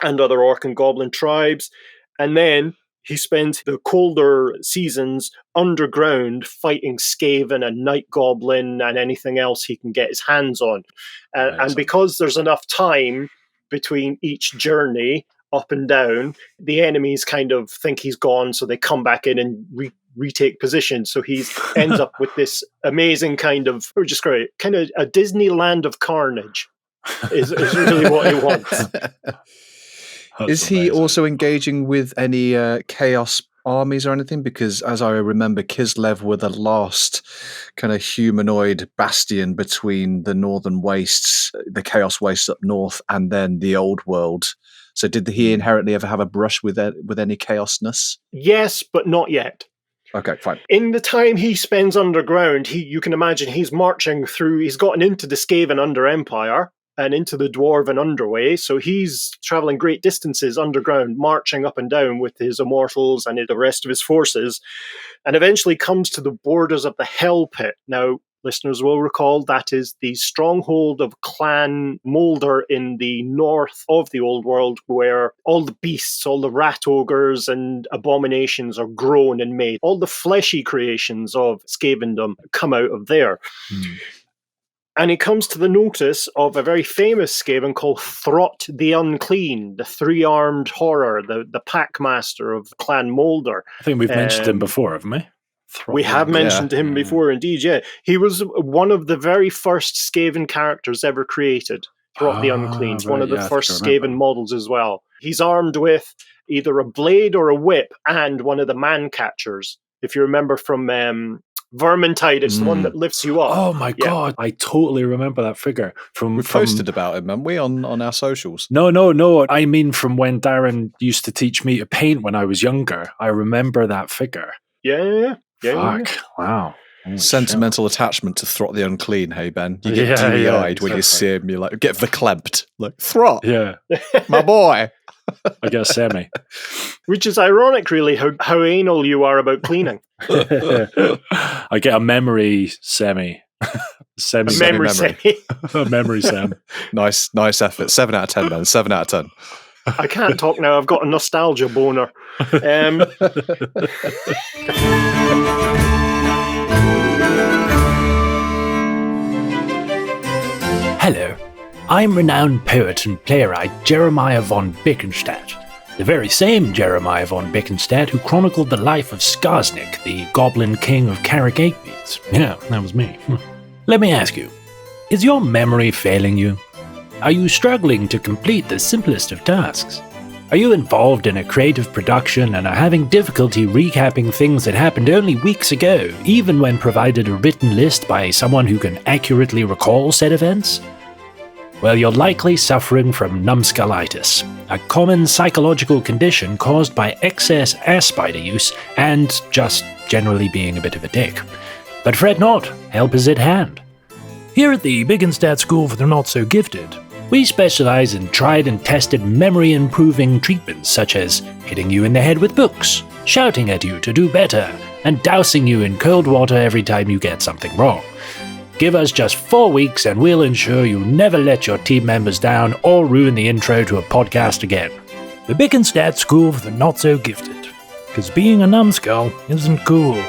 [SPEAKER 3] other Orc and Goblin tribes. And then he spends the colder seasons underground fighting Skaven and Night Goblin and anything else he can get his hands on. And because there's enough time between each journey up and down, the enemies kind of think he's gone, so they come back in and retake position. So he ends up with this amazing kind of a Disneyland of carnage is really what he wants.
[SPEAKER 2] Is he also engaging with any chaos armies or anything? Because as I remember, Kislev were the last kind of humanoid bastion between the northern wastes, the chaos wastes up north, and then the old world. So did he inherently ever have a brush with any chaosness? Yes,
[SPEAKER 3] but not yet.
[SPEAKER 2] Okay, fine.
[SPEAKER 3] In the time he spends underground, you can imagine he's marching through, he's gotten into the Skaven Under Empire and into the Dwarven Underway, so he's travelling great distances underground, marching up and down with his Immortulz and the rest of his forces, and eventually comes to the borders of the Hell Pit. Now, listeners will recall that is the stronghold of Clan Moulder in the north of the Old World, where all the beasts, all the rat ogres and abominations are grown and made. All the fleshy creations of Skavendom come out of there. And he comes to the notice of a very famous Skaven called Throt the Unclean, the three-armed horror, the pack master of Clan Moulder.
[SPEAKER 1] I think we've mentioned him before, haven't we?
[SPEAKER 3] We have mentioned him before, indeed, yeah. He was one of the very first Skaven characters ever created, Throt the Unclean. Right, one of the first Skaven models as well. He's armed with either a blade or a whip and one of the man-catchers. If you remember from Vermintide, it's the one that lifts you up.
[SPEAKER 1] Oh my God, I totally remember that figure.
[SPEAKER 2] We posted about him, haven't we, on our socials?
[SPEAKER 1] No. I mean from when Darren used to teach me to paint when I was younger. I remember that figure.
[SPEAKER 3] Yeah.
[SPEAKER 1] Fuck. Wow.
[SPEAKER 2] Sentimental attachment to Throt the Unclean, hey Ben. You get dewy-eyed when you see him. You like get verklempt. Like, Throt, my boy.
[SPEAKER 1] I get a semi.
[SPEAKER 3] Which is ironic, really, how anal you are about cleaning.
[SPEAKER 1] I get a memory semi.
[SPEAKER 3] Memory semi.
[SPEAKER 1] A memory sem.
[SPEAKER 2] Nice effort. 7 out of 10, man. 7 out of 10.
[SPEAKER 3] I can't talk now. I've got a nostalgia boner.
[SPEAKER 6] Hello, I'm renowned poet and playwright Jeremiah von Bickenstadt, the very same Jeremiah von Bickenstadt who chronicled the life of Skarsnik, the Goblin King of Karak Eight Peaks. Yeah, that was me. Let me ask you, is your memory failing you? Are you struggling to complete the simplest of tasks? Are you involved in a creative production and are having difficulty recapping things that happened only weeks ago, even when provided a written list by someone who can accurately recall said events? Well, you're likely suffering from numbskullitis, a common psychological condition caused by excess ass spider use and just generally being a bit of a dick. But fret not, help is at hand. Here at the Biggenstadt School for the Not-So-Gifted, we specialize in tried and tested memory-improving treatments such as hitting you in the head with books, shouting at you to do better, and dousing you in cold water every time you get something wrong. Give us just 4 weeks and we'll ensure you never let your team members down or ruin the intro to a podcast again. The Biggenstadt School for the Not-So-Gifted, because being a numbskull isn't cool.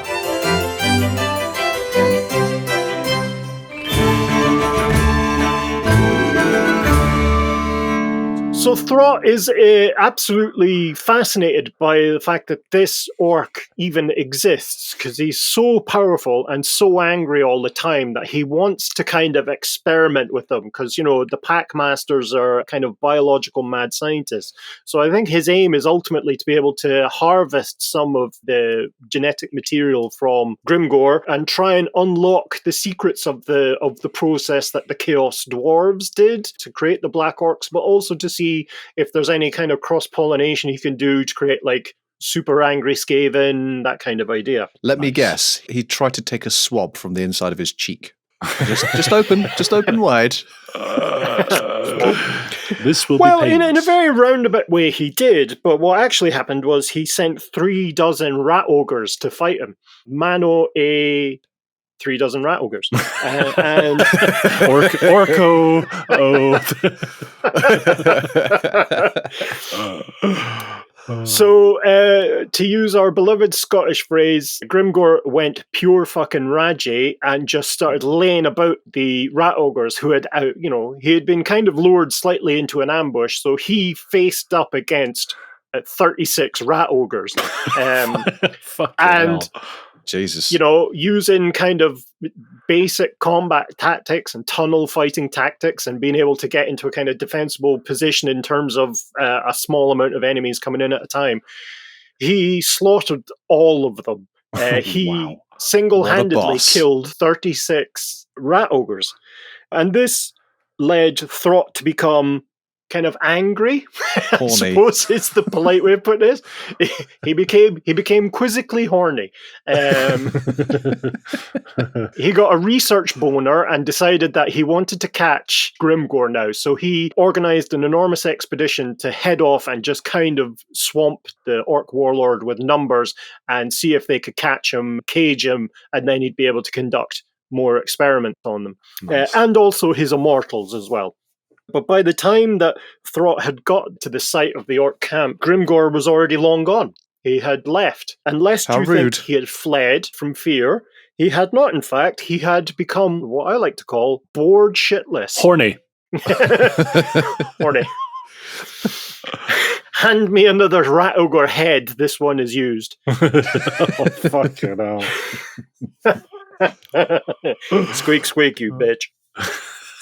[SPEAKER 3] So Throt is absolutely fascinated by the fact that this orc even exists, because he's so powerful and so angry all the time that he wants to kind of experiment with them, because, you know, the pack masters are kind of biological mad scientists. So I think his aim is ultimately to be able to harvest some of the genetic material from Grimgor and try and unlock the secrets of the process that the Chaos Dwarves did to create the Black Orcs, but also to see if there's any kind of cross-pollination he can do to create, like, super angry Skaven, that kind of idea.
[SPEAKER 2] Let me guess. He tried to take a swab from the inside of his cheek. Just open wide.
[SPEAKER 1] This will
[SPEAKER 3] well,
[SPEAKER 1] be
[SPEAKER 3] in a very roundabout way, he did. But what actually happened was he sent 36 rat ogres to fight him. Mano a 36 rat ogres. And
[SPEAKER 1] Orco.
[SPEAKER 3] So, to use our beloved Scottish phrase, Grimgor went pure fucking Rajay and just started laying about the rat ogres who had, he had been kind of lured slightly into an ambush, so he faced up against 36 rat ogres. And
[SPEAKER 2] Jesus.
[SPEAKER 3] You know, using kind of basic combat tactics and tunnel fighting tactics and being able to get into a kind of defensible position in terms of a small amount of enemies coming in at a time. He slaughtered all of them. He single-handedly killed 36 rat ogres. And this led Throt to become kind of angry, I suppose is the polite way of putting it. He became quizzically horny. He got a research boner and decided that he wanted to catch Grimgor now. So he organized an enormous expedition to head off and just kind of swamp the orc warlord with numbers and see if they could catch him, cage him, and then he'd be able to conduct more experiments on them. Nice. And also his Immortulz as well. But by the time that Throt had got to the site of the orc camp, Grimgor was already long gone. He had left. Unless you think he had fled from fear, he had not, in fact. He had become what I like to call bored shitless.
[SPEAKER 1] Horny.
[SPEAKER 3] Horny. Hand me another rat ogre head. This one is used.
[SPEAKER 1] Oh, fuck you know.
[SPEAKER 3] Squeak, squeak, you bitch.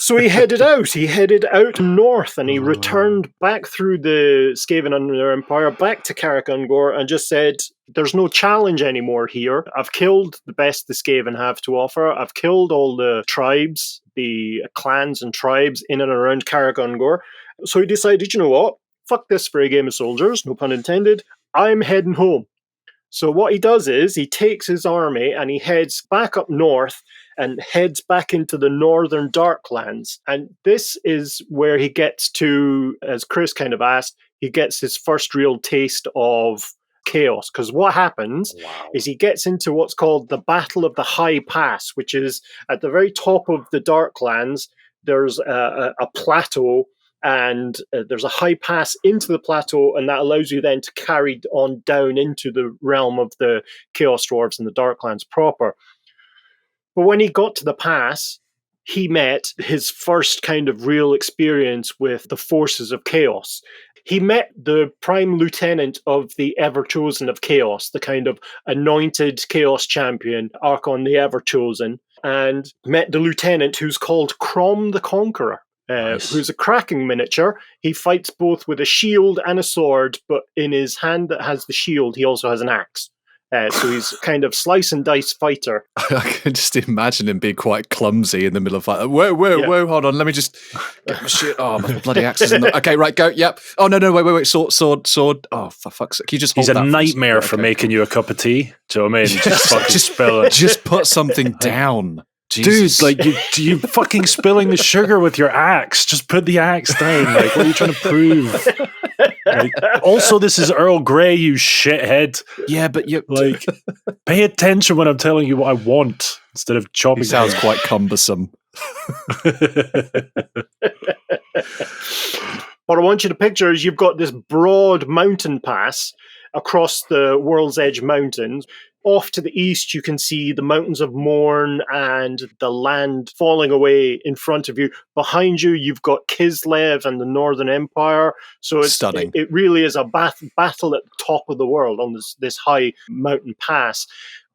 [SPEAKER 3] So he headed out north, and he returned back through the Skaven Under Empire, back to Karak and just said, there's no challenge anymore here. I've killed the best the Skaven have to offer. I've killed all the tribes, the clans and tribes in and around Karak. So he decided, you know what? Fuck this for a game of soldiers, no pun intended. I'm heading home. So what he does is he takes his army and he heads back up north and heads back into the northern Darklands. And this is where he gets to, as Chris kind of asked, he gets his first real taste of chaos. Because what happens is he gets into what's called the Battle of the High Pass, which is at the very top of the Darklands. There's a plateau, and there's a high pass into the plateau, and that allows you then to carry on down into the realm of the Chaos Dwarves and the Darklands proper. But when he got to the pass, he met his first kind of real experience with the forces of chaos. He met the prime lieutenant of the Ever-Chosen of Chaos, the kind of anointed chaos champion, Archon the Ever-Chosen, and met the lieutenant who's called Crom the Conqueror.
[SPEAKER 1] Nice.
[SPEAKER 3] who's a cracking miniature. He fights both with a shield and a sword, but in his hand that has the shield, he also has an axe. So he's kind of slice and dice fighter.
[SPEAKER 2] I can just imagine him being quite clumsy in the middle of fight. Whoa, hold on. Let me just get my shit. Oh, my bloody axe is in the... Okay, right, go. Yep. Oh, no, wait. Sword. Oh, for fuck's sake. Can you just hold
[SPEAKER 1] He's a
[SPEAKER 2] that
[SPEAKER 1] nightmare for making you a cup of tea. Do you know what I mean? Just fucking spill it.
[SPEAKER 2] Just put something down. Jesus.
[SPEAKER 1] Dude, like you fucking spilling the sugar with your axe. Just put the axe down. Like, what are you trying to prove? Like, also, this is Earl Grey, you shithead.
[SPEAKER 2] Yeah, but you
[SPEAKER 1] like pay attention when I'm telling you what I want instead of chopping.
[SPEAKER 2] He sounds quite cumbersome.
[SPEAKER 3] What I want you to picture is you've got this broad mountain pass across the World's Edge Mountains. Off to the east, you can see the Mountains of Morn and the land falling away in front of you. Behind you, you've got Kislev and the Northern Empire. So it's
[SPEAKER 2] stunning.
[SPEAKER 3] It really is a battle at the top of the world on this high mountain pass.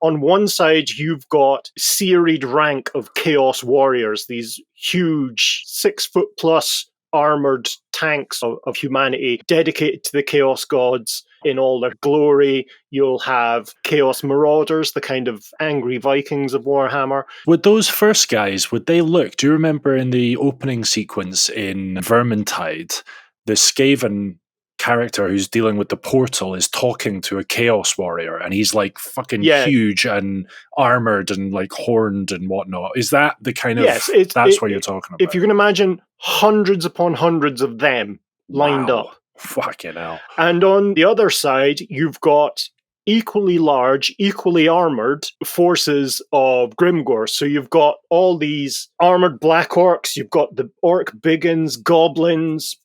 [SPEAKER 3] On one side, you've got serried rank of Chaos Warriors, these huge 6 foot plus armored tanks of humanity dedicated to the Chaos Gods in all their glory. You'll have Chaos Marauders, the kind of angry Vikings of Warhammer.
[SPEAKER 1] Would those first guys, would they look, do you remember in the opening sequence in Vermintide, the Skaven character who's dealing with the portal is talking to a Chaos Warrior, and he's like fucking huge and armored and like horned and whatnot. Is that the kind of, that's what you're talking about?
[SPEAKER 3] If you can imagine hundreds upon hundreds of them lined up.
[SPEAKER 1] Fucking hell.
[SPEAKER 3] And on the other side, you've got equally large, equally armored forces of Grimgor. So you've got all these armored black orcs, you've got the orc biggins, goblins,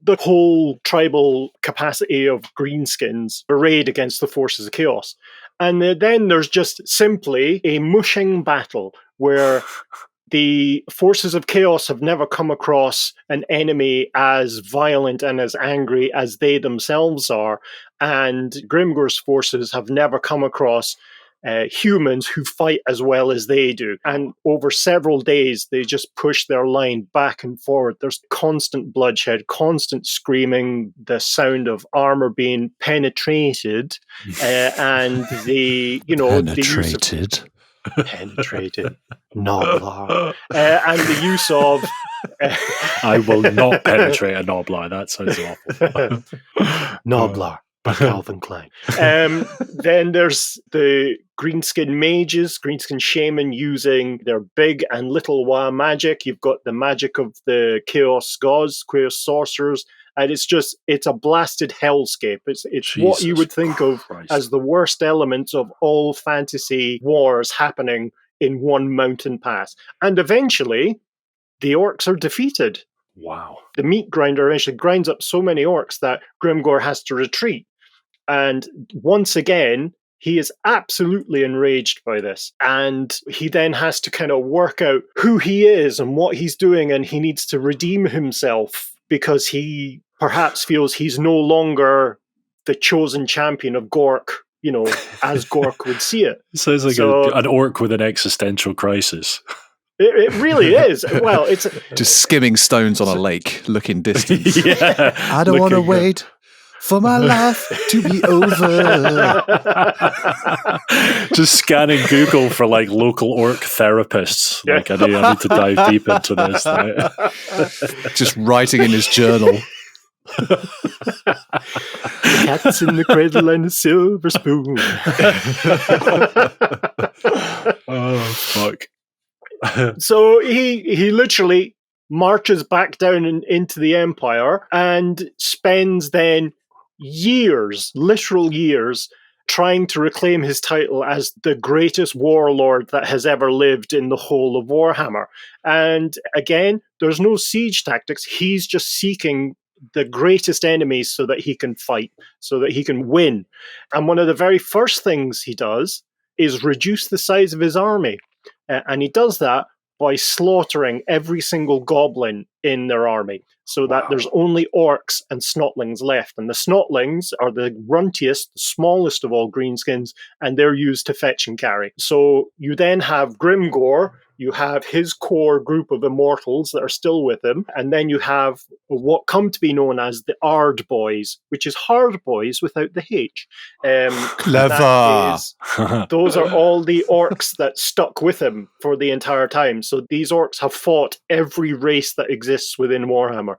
[SPEAKER 3] the whole tribal capacity of Greenskins arrayed against the forces of chaos. And then there's just simply a mushing battle where the forces of chaos have never come across an enemy as violent and as angry as they themselves are. And Grimgor's forces have never come across humans who fight as well as they do. And over several days, they just push their line back and forward. There's constant bloodshed, constant screaming, the sound of armor being penetrated, and the,
[SPEAKER 2] penetrated.
[SPEAKER 3] Penetrated. Noblar. And the use of...
[SPEAKER 1] I will not penetrate a Noblar. That sounds awful.
[SPEAKER 3] Noblar. By Calvin Klein. Then there's the Greenskin mages, Greenskin shaman using their big and little Wa magic. You've got the magic of the Chaos Gods, Chaos Sorcerers, and it's a blasted hellscape. It's what you would think of as the worst elements of all fantasy wars happening in one mountain pass. And eventually, the orcs are defeated.
[SPEAKER 1] Wow.
[SPEAKER 3] The meat grinder eventually grinds up so many orcs that Grimgor has to retreat. And once again, he is absolutely enraged by this. And he then has to kind of work out who he is and what he's doing. And he needs to redeem himself because he perhaps feels he's no longer the chosen champion of Gork, as Gork would see it.
[SPEAKER 1] Sounds like an orc with an existential crisis.
[SPEAKER 3] It really is. Well, it's
[SPEAKER 2] just skimming stones on a lake, looking distant.
[SPEAKER 1] Yeah,
[SPEAKER 2] I don't want to wait for my life to be over.
[SPEAKER 1] Just scanning Google for like local orc therapists. Like I need to dive deep into this. Right?
[SPEAKER 2] Just writing in his journal.
[SPEAKER 3] Cats in the cradle and a silver spoon.
[SPEAKER 1] Oh fuck.
[SPEAKER 3] So he literally marches back down into the Empire and spends then literal years, trying to reclaim his title as the greatest warlord that has ever lived in the whole of Warhammer. And again, there's no siege tactics. He's just seeking the greatest enemies so that he can fight, so that he can win. And one of the very first things he does is reduce the size of his army. And he does that by slaughtering every single goblin in their army, so that there's only orcs and snotlings left. And the snotlings are the runtiest, the smallest of all greenskins, and they're used to fetch and carry. So you then have Grimgor you have his core group of Immortulz that are still with him, and then you have what come to be known as the Ard Boys, which is hard boys without the H.
[SPEAKER 2] Clever.
[SPEAKER 3] Those are all the orcs that stuck with him for the entire time. So these orcs have fought every race that exists within Warhammer,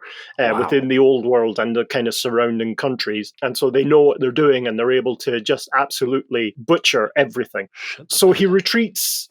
[SPEAKER 3] within the old world and the kind of surrounding countries. And so they know what they're doing, and they're able to just absolutely butcher everything. So he retreats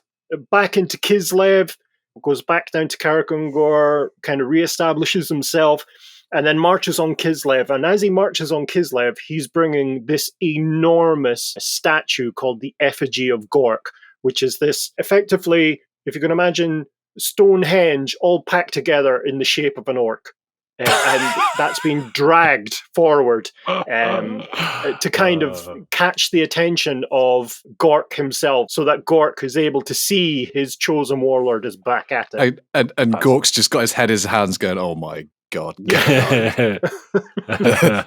[SPEAKER 3] back into Kislev, goes back down to Karak Ungor, kind of reestablishes himself, and then marches on Kislev. And as he marches on Kislev, he's bringing this enormous statue called the Effigy of Gork, which is this, effectively, if you can imagine Stonehenge all packed together in the shape of an orc. And that's been dragged forward to kind of catch the attention of Gork himself, so that Gork is able to see his chosen warlord is back at it.
[SPEAKER 2] And Gork's just got his head in his hands going, oh my God.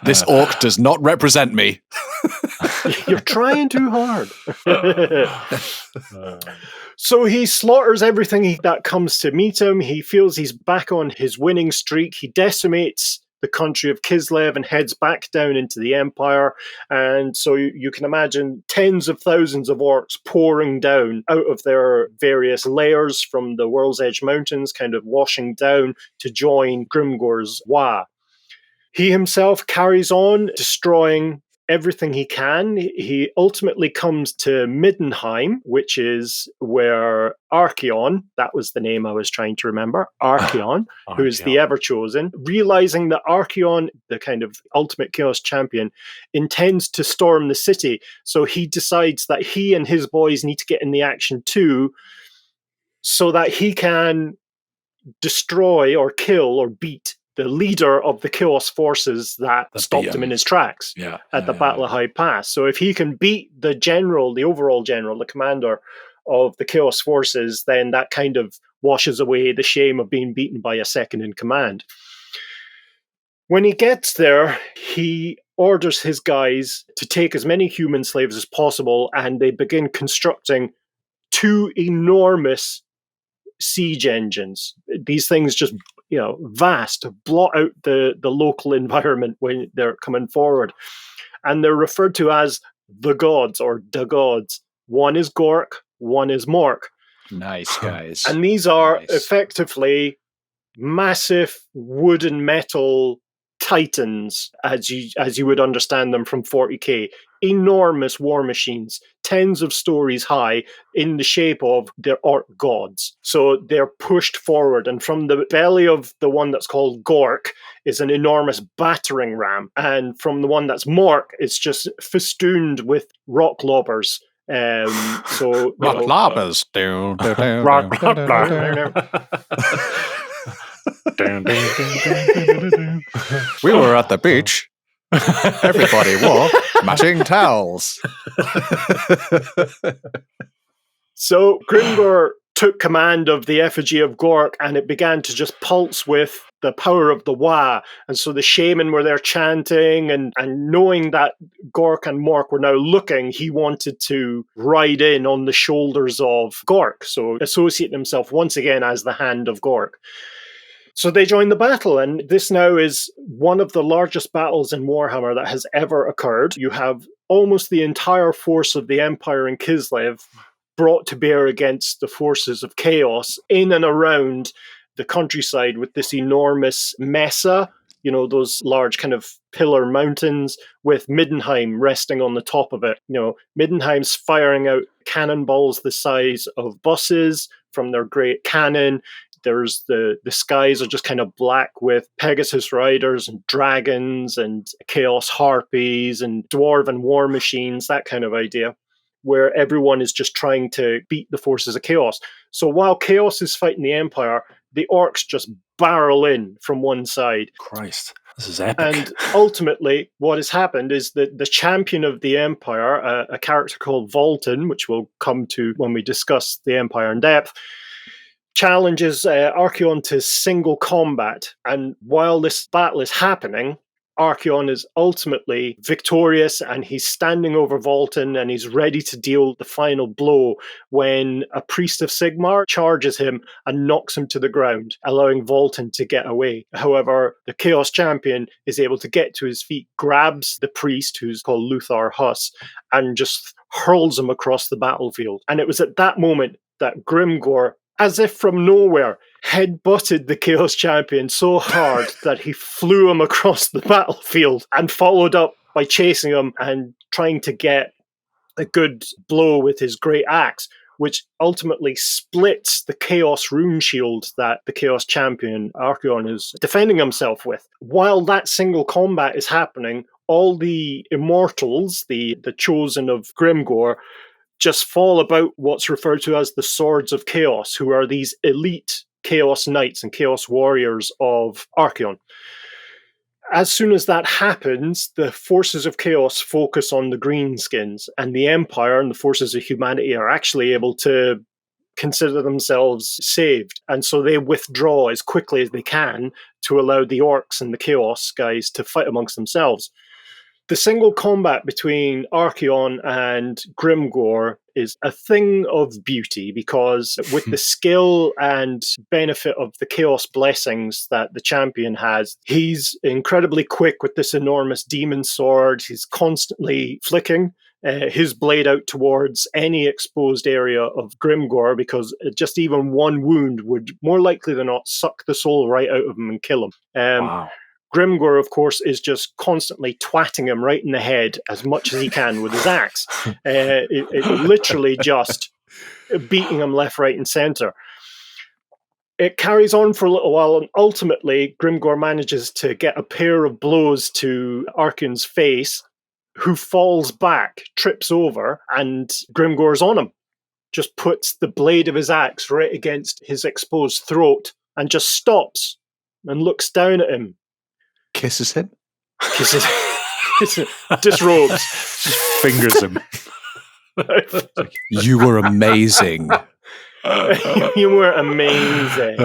[SPEAKER 2] This orc does not represent me.
[SPEAKER 3] You're trying too hard. So he slaughters everything that comes to meet him. He feels he's back on his winning streak. He decimates the country of Kislev and heads back down into the Empire. And so you can imagine tens of thousands of orcs pouring down out of their various layers from the World's Edge Mountains, kind of washing down to join Grimgor's Waa. He himself carries on, destroying everything he can. He ultimately comes to Middenheim, which is where Archaon, that was the name I was trying to remember, Archaon, who is the Ever-Chosen, realizing that Archaon, the kind of ultimate Chaos champion, intends to storm the city. So he decides that he and his boys need to get in the action too, so that he can destroy or kill or beat the leader of the Chaos forces that stopped him in his tracks at the Battle of High Pass. So if he can beat the general, the overall general, the commander of the Chaos forces, then that kind of washes away the shame of being beaten by a second in command. When he gets there, he orders his guys to take as many human slaves as possible, and they begin constructing 2 enormous siege engines. These things just, vast, blot out the local environment when they're coming forward. And they're referred to as the gods or the gods. One is Gork, one is Mork.
[SPEAKER 2] Nice, guys.
[SPEAKER 3] And these are effectively massive wood and metal titans, as you would understand them from 40k. Enormous war machines, tens of stories high, in the shape of their orc gods. So they're pushed forward, and from the belly of the one that's called Gork is an enormous battering ram, and from the one that's Mork, it's just festooned with rock lobbers. So
[SPEAKER 2] rock lobbers.
[SPEAKER 1] Rock
[SPEAKER 2] We were at the beach. Everybody wore matching towels.
[SPEAKER 3] So Grimgor took command of the Effigy of Gork, and it began to just pulse with the power of the Waa. And so the shaman were there chanting, and knowing that Gork and Mork were now looking, he wanted to ride in on the shoulders of Gork, so associate himself once again as the Hand of Gork. So they join the battle, and this now is one of the largest battles in Warhammer that has ever occurred. You have almost the entire force of the Empire in Kislev brought to bear against the forces of Chaos in and around the countryside with this enormous mesa, those large kind of pillar mountains with Middenheim resting on the top of it. Middenheim's firing out cannonballs the size of buses from their great cannon. There's the skies are just kind of black with Pegasus riders and dragons and chaos harpies and dwarven war machines, that kind of idea, where everyone is just trying to beat the forces of Chaos. So while Chaos is fighting the Empire, the orcs just barrel in from one side.
[SPEAKER 1] Christ, this is epic.
[SPEAKER 3] And ultimately, what has happened is that the champion of the Empire, a character called Volton, which we'll come to when we discuss the Empire in depth, challenges Archaon to single combat. And while this battle is happening, Archaon is ultimately victorious and he's standing over Volton and he's ready to deal the final blow when a priest of Sigmar charges him and knocks him to the ground, allowing Volton to get away. However, the Chaos Champion is able to get to his feet, grabs the priest, who's called Luthar Huss, and just hurls him across the battlefield. And it was at that moment that Grimgor, as if from nowhere, head-butted the Chaos Champion so hard that he flew him across the battlefield and followed up by chasing him and trying to get a good blow with his great axe, which ultimately splits the Chaos rune shield that the Chaos Champion Archaon is defending himself with. While that single combat is happening, all the Immortulz, the chosen of Grimgor, just fall about what's referred to as the Swords of Chaos, who are these elite Chaos Knights and Chaos Warriors of Archaon. As soon as that happens, the forces of Chaos focus on the Greenskins, and the Empire and the forces of humanity are actually able to consider themselves saved. And so they withdraw as quickly as they can to allow the Orcs and the Chaos guys to fight amongst themselves. The single combat between Archaon and Grimgor is a thing of beauty because with the skill and benefit of the Chaos blessings that the champion has, he's incredibly quick with this enormous demon sword. He's constantly flicking his blade out towards any exposed area of Grimgor because just even one wound would more likely than not suck the soul right out of him and kill him.
[SPEAKER 1] Wow.
[SPEAKER 3] Grimgor, of course, is just constantly twatting him right in the head as much as he can with his axe. It literally just beating him left, right, and center. It carries on for a little while, and ultimately, Grimgor manages to get a pair of blows to Archaon's face, who falls back, trips over, and Grimgor's on him. Just puts the blade of his axe right against his exposed throat and just stops and looks down at him.
[SPEAKER 2] Kisses him?
[SPEAKER 3] Disrobes.
[SPEAKER 1] Just fingers him.
[SPEAKER 2] You were amazing.
[SPEAKER 3] You were amazing.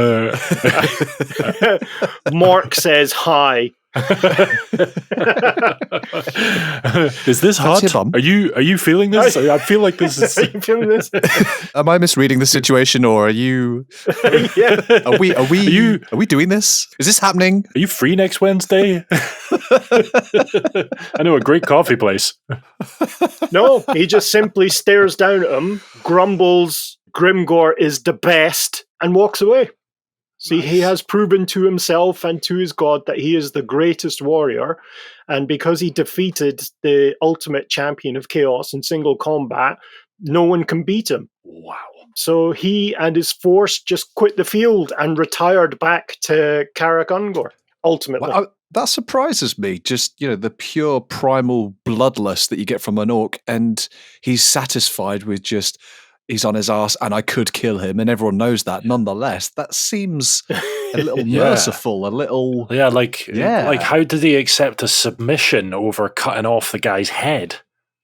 [SPEAKER 3] Mark says hi.
[SPEAKER 1] Is this hot? Are you feeling this? I feel like this is.
[SPEAKER 3] Are you feeling this?
[SPEAKER 2] Am I misreading the situation, or are you?
[SPEAKER 3] Yeah.
[SPEAKER 2] Are we doing this? Is this happening?
[SPEAKER 1] Are you free next Wednesday? I know a great coffee place.
[SPEAKER 3] No, he just simply stares down at him, grumbles, Grimgor is the best, and walks away. See, he has proven to himself and to his god that he is the greatest warrior, and because he defeated the ultimate champion of chaos in single combat, no one can beat him.
[SPEAKER 1] Wow.
[SPEAKER 3] So he and his force just quit the field and retired back to Karak Eight, ultimately.
[SPEAKER 2] Well, that surprises me, just, the pure primal bloodlust that you get from an orc, and he's satisfied with just... He's on his ass, and I could kill him, and everyone knows that. Nonetheless, that seems a little merciful, a little...
[SPEAKER 1] like how did he accept a submission over cutting off the guy's head?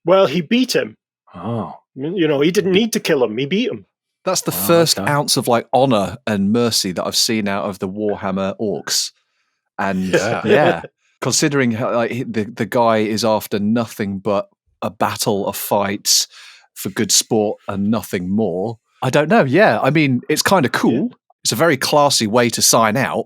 [SPEAKER 3] Well, he beat him.
[SPEAKER 1] Oh.
[SPEAKER 3] He didn't need to kill him. He beat him.
[SPEAKER 2] That's the first ounce of honor and mercy that I've seen out of the Warhammer orcs. And considering how the guy is after nothing but a battle, a fight, for good sport and nothing more. I don't know. Yeah, I mean, it's kind of cool. Yeah. It's a very classy way to sign out.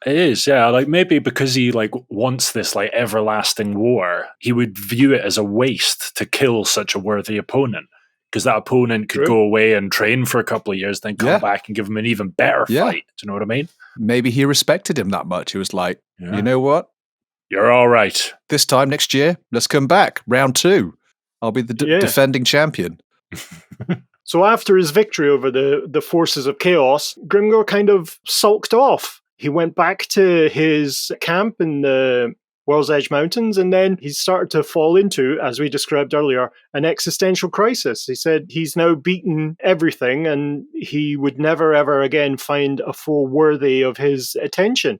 [SPEAKER 1] It is, yeah. Maybe because he wants this everlasting war, he would view it as a waste to kill such a worthy opponent. Because that opponent could go away and train for a couple of years, then come back and give him an even better fight. Do you know what I mean?
[SPEAKER 2] Maybe he respected him that much. He was like, you know what?
[SPEAKER 1] You're all right.
[SPEAKER 2] This time next year, let's come back. Round 2. I'll be the defending champion.
[SPEAKER 3] So after his victory over the forces of chaos, Grimgor kind of sulked off. He went back to his camp in the World's Edge Mountains, and then he started to fall into, as we described earlier, an existential crisis. He said he's now beaten everything, and he would never, ever again find a foe worthy of his attention.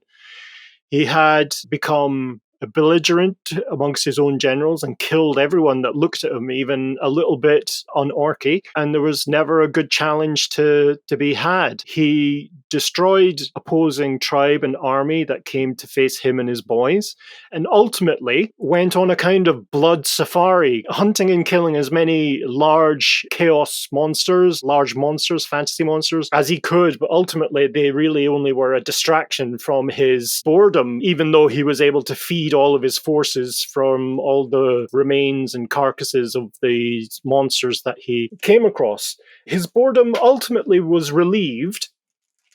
[SPEAKER 3] He had become belligerent amongst his own generals and killed everyone that looked at him, even a little bit unorky, and there was never a good challenge to be had. He destroyed opposing tribe and army that came to face him and his boys, and ultimately went on a kind of blood safari, hunting and killing as many large chaos monsters, fantasy monsters, as he could, but ultimately they really only were a distraction from his boredom, even though he was able to feed all of his forces from all the remains and carcasses of the monsters that he came across. His boredom ultimately was relieved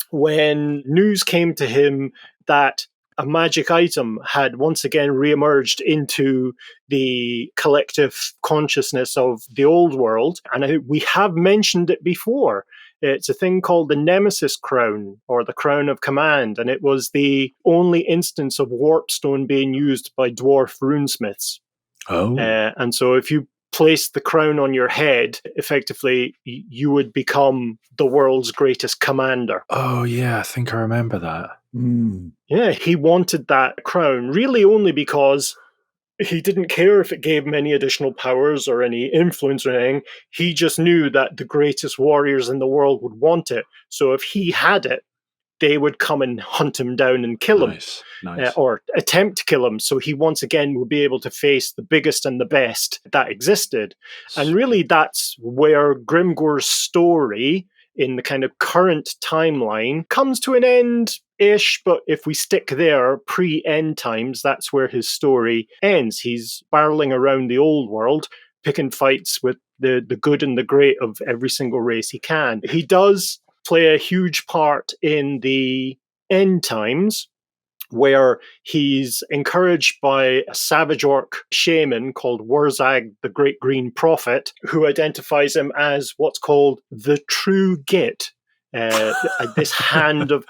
[SPEAKER 3] when news came to him that a magic item had once again reemerged into the collective consciousness of the old world. And we have mentioned it before. It's a thing called the Nemesis Crown, or the Crown of Command, and it was the only instance of warpstone being used by dwarf runesmiths.
[SPEAKER 1] Oh.
[SPEAKER 3] And so if you place the crown on your head, effectively, you would become the world's greatest commander.
[SPEAKER 1] Oh, yeah, I think I remember that.
[SPEAKER 3] Yeah, he wanted that crown, really only because he didn't care if it gave him any additional powers or any influence or anything. He just knew that the greatest warriors in the world would want it. So if he had it, they would come and hunt him down and kill him.
[SPEAKER 1] Nice.
[SPEAKER 3] Or attempt to kill him. So he once again would be able to face the biggest and the best that existed. And really that's where Grimgor's story in the kind of current timeline comes to an end-ish, but if we stick there, pre-end times, that's where his story ends. He's barreling around the old world, picking fights with the good and the great of every single race he can. He does play a huge part in the end times, where he's encouraged by a savage orc shaman called Wurzag, the Great Green Prophet, who identifies him as what's called the True Git, this hand of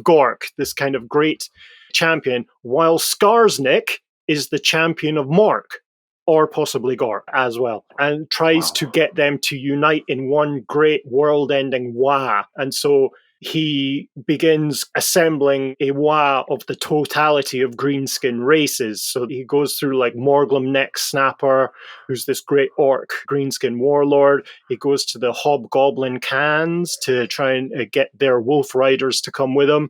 [SPEAKER 3] Gork, this kind of great champion, while SKARSNIK is the champion of Mark, or possibly Gork as well, and tries to get them to unite in one great world-ending Waa. And so he begins assembling a Waa of the totality of Greenskin races. So he goes through like Morglum Neck Snapper, who's this great orc Greenskin warlord. He goes to the Hobgoblin Khans to try and get their wolf riders to come with him.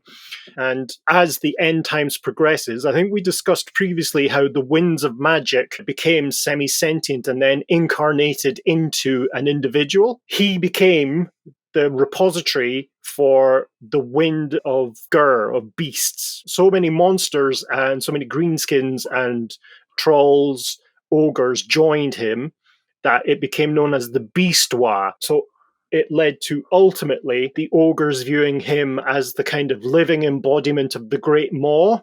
[SPEAKER 3] And as the end times progresses, I think we discussed previously how the winds of magic became semi-sentient and then incarnated into an individual. He became the repository for the wind of Gur, of beasts. So many monsters and so many greenskins and trolls, ogres joined him that it became known as the Beast Waa. So it led to ultimately the ogres viewing him as the kind of living embodiment of the Great Maw,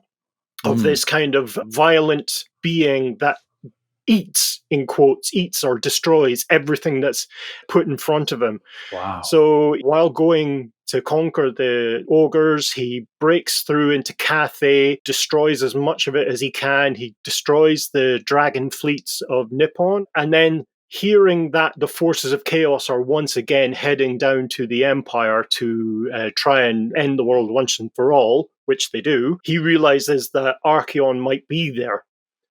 [SPEAKER 3] of this kind of violent being that eats, in quotes, eats or destroys everything that's put in front of him.
[SPEAKER 1] Wow.
[SPEAKER 3] So while going to conquer the ogres, he breaks through into Cathay, destroys as much of it as he can. He destroys the dragon fleets of Nippon, and then hearing that the forces of chaos are once again heading down to the Empire to try and end the world once and for all, which they do, he realizes that Archaon might be there.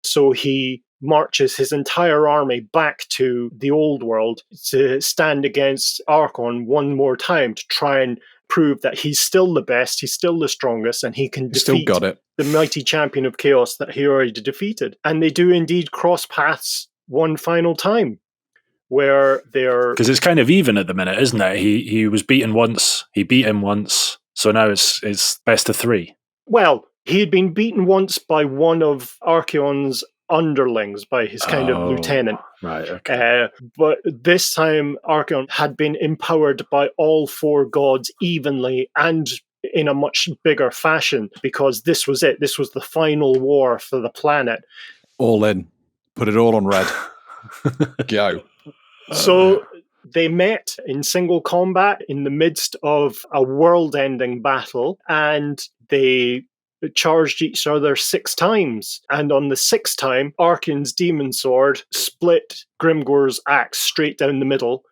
[SPEAKER 3] So he marches his entire army back to the old world to stand against Archaon one more time to try and prove that he's still the best, he's still the strongest, and he can defeat the mighty champion of chaos that he already defeated. And they do indeed cross paths one final time, where they're...
[SPEAKER 1] Because it's kind of even at the minute, isn't it? He was beaten once, he beat him once, so now it's best of three.
[SPEAKER 3] Well, he had been beaten once by one of Archaon's underlings, by his kind of lieutenant.
[SPEAKER 1] Right, okay.
[SPEAKER 3] But this time, Archaon had been empowered by all four gods evenly and in a much bigger fashion, because this was it. This was the final war for the planet.
[SPEAKER 2] All in. Put it all on red. Go.
[SPEAKER 3] So they met in single combat in the midst of a world-ending battle, and they charged each other 6 times. And on the 6th time, Archaon's demon sword split Grimgor's axe straight down the middle.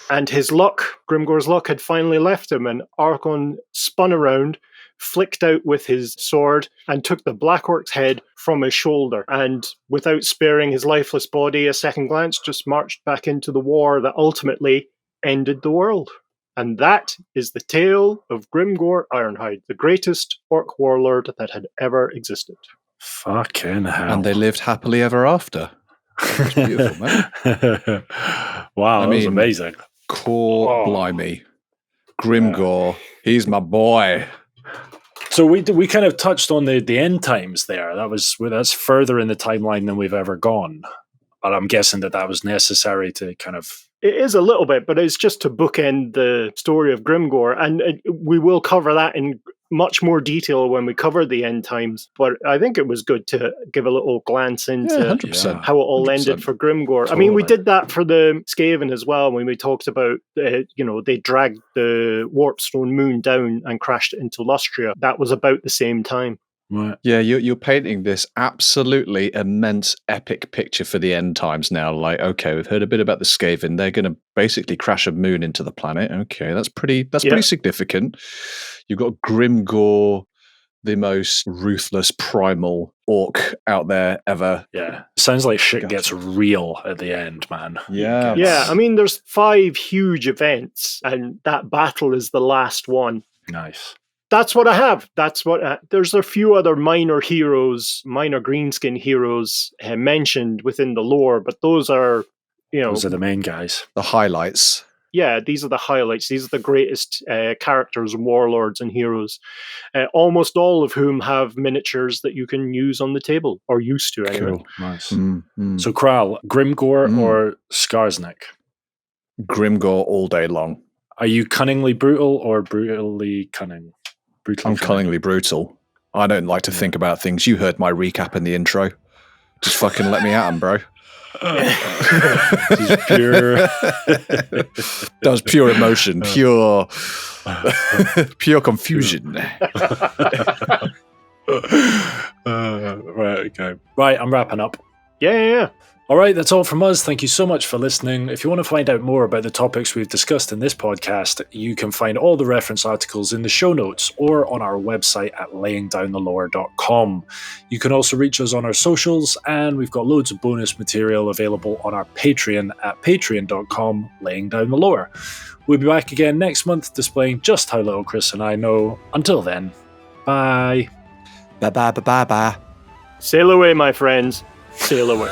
[SPEAKER 3] And his luck, Grimgor's luck, had finally left him, and Archaon spun around, flicked out with his sword and took the Black Orc's head from his shoulder. And without sparing his lifeless body a second glance, just marched back into the war that ultimately ended the world. And that is the tale of Grimgor Ironhide, the greatest orc warlord that had ever existed.
[SPEAKER 1] Fucking hell.
[SPEAKER 2] And they lived happily ever after. That's beautiful, man.
[SPEAKER 1] Wow, that was amazing.
[SPEAKER 2] Blimey. Grimgor, he's my boy.
[SPEAKER 1] So we kind of touched on the end times there. That's further in the timeline than we've ever gone. But I'm guessing that was necessary to kind of...
[SPEAKER 3] It is a little bit, but it's just to bookend the story of Grimgor. And we will cover that in much more detail when we cover the end times. But I think it was good to give a little glance into
[SPEAKER 2] 100%.
[SPEAKER 3] how it all
[SPEAKER 2] 100%.
[SPEAKER 3] ended for Grimgor.
[SPEAKER 1] Totally.
[SPEAKER 3] I mean, we did that for the Skaven as well when we talked about, they dragged the Warpstone moon down and crashed it into Lustria. That was about the same time.
[SPEAKER 1] Right.
[SPEAKER 2] Yeah, you're painting this absolutely immense epic picture for the end times now. Like, okay, we've heard a bit about the Skaven. They're going to basically crash a moon into the planet. Okay, that's pretty significant. You've got Grimgor, the most ruthless primal orc out there ever.
[SPEAKER 1] Yeah. Sounds like shit gets real at the end, man.
[SPEAKER 2] Yeah.
[SPEAKER 3] Yeah, I mean, there's 5 huge events, and that battle is the last one.
[SPEAKER 1] Nice.
[SPEAKER 3] That's what I have. There's a few other minor Greenskin heroes mentioned within the lore, but those are,
[SPEAKER 1] those are the main guys.
[SPEAKER 2] The highlights.
[SPEAKER 3] Yeah, these are the highlights. These are the greatest characters, warlords, and heroes. Almost all of whom have miniatures that you can use on the table, or used to anyway.
[SPEAKER 1] Cool. Nice. So, Kral, Grimgor or SKARSNIG?
[SPEAKER 2] Grimgor all day long.
[SPEAKER 1] Are you cunningly brutal or brutally cunning?
[SPEAKER 2] I'm cunningly brutal. I don't like to think about things. You heard my recap in the intro. Just fucking let me at him, bro.
[SPEAKER 1] He's pure.
[SPEAKER 2] That was pure emotion, pure confusion.
[SPEAKER 1] Right, okay. Right, I'm wrapping up.
[SPEAKER 3] Yeah.
[SPEAKER 1] All right, that's all from us. Thank you so much for listening. If you want to find out more about the topics we've discussed in this podcast, you can find all the reference articles in the show notes or on our website at layingdownthelore.com. You can also reach us on our socials, and we've got loads of bonus material available on our Patreon at patreon.com/layingdownthelore. We'll be back again next month displaying just how little Chris and I know. Until then, bye.
[SPEAKER 2] Bye.
[SPEAKER 3] Sail away, my friends. Sail away.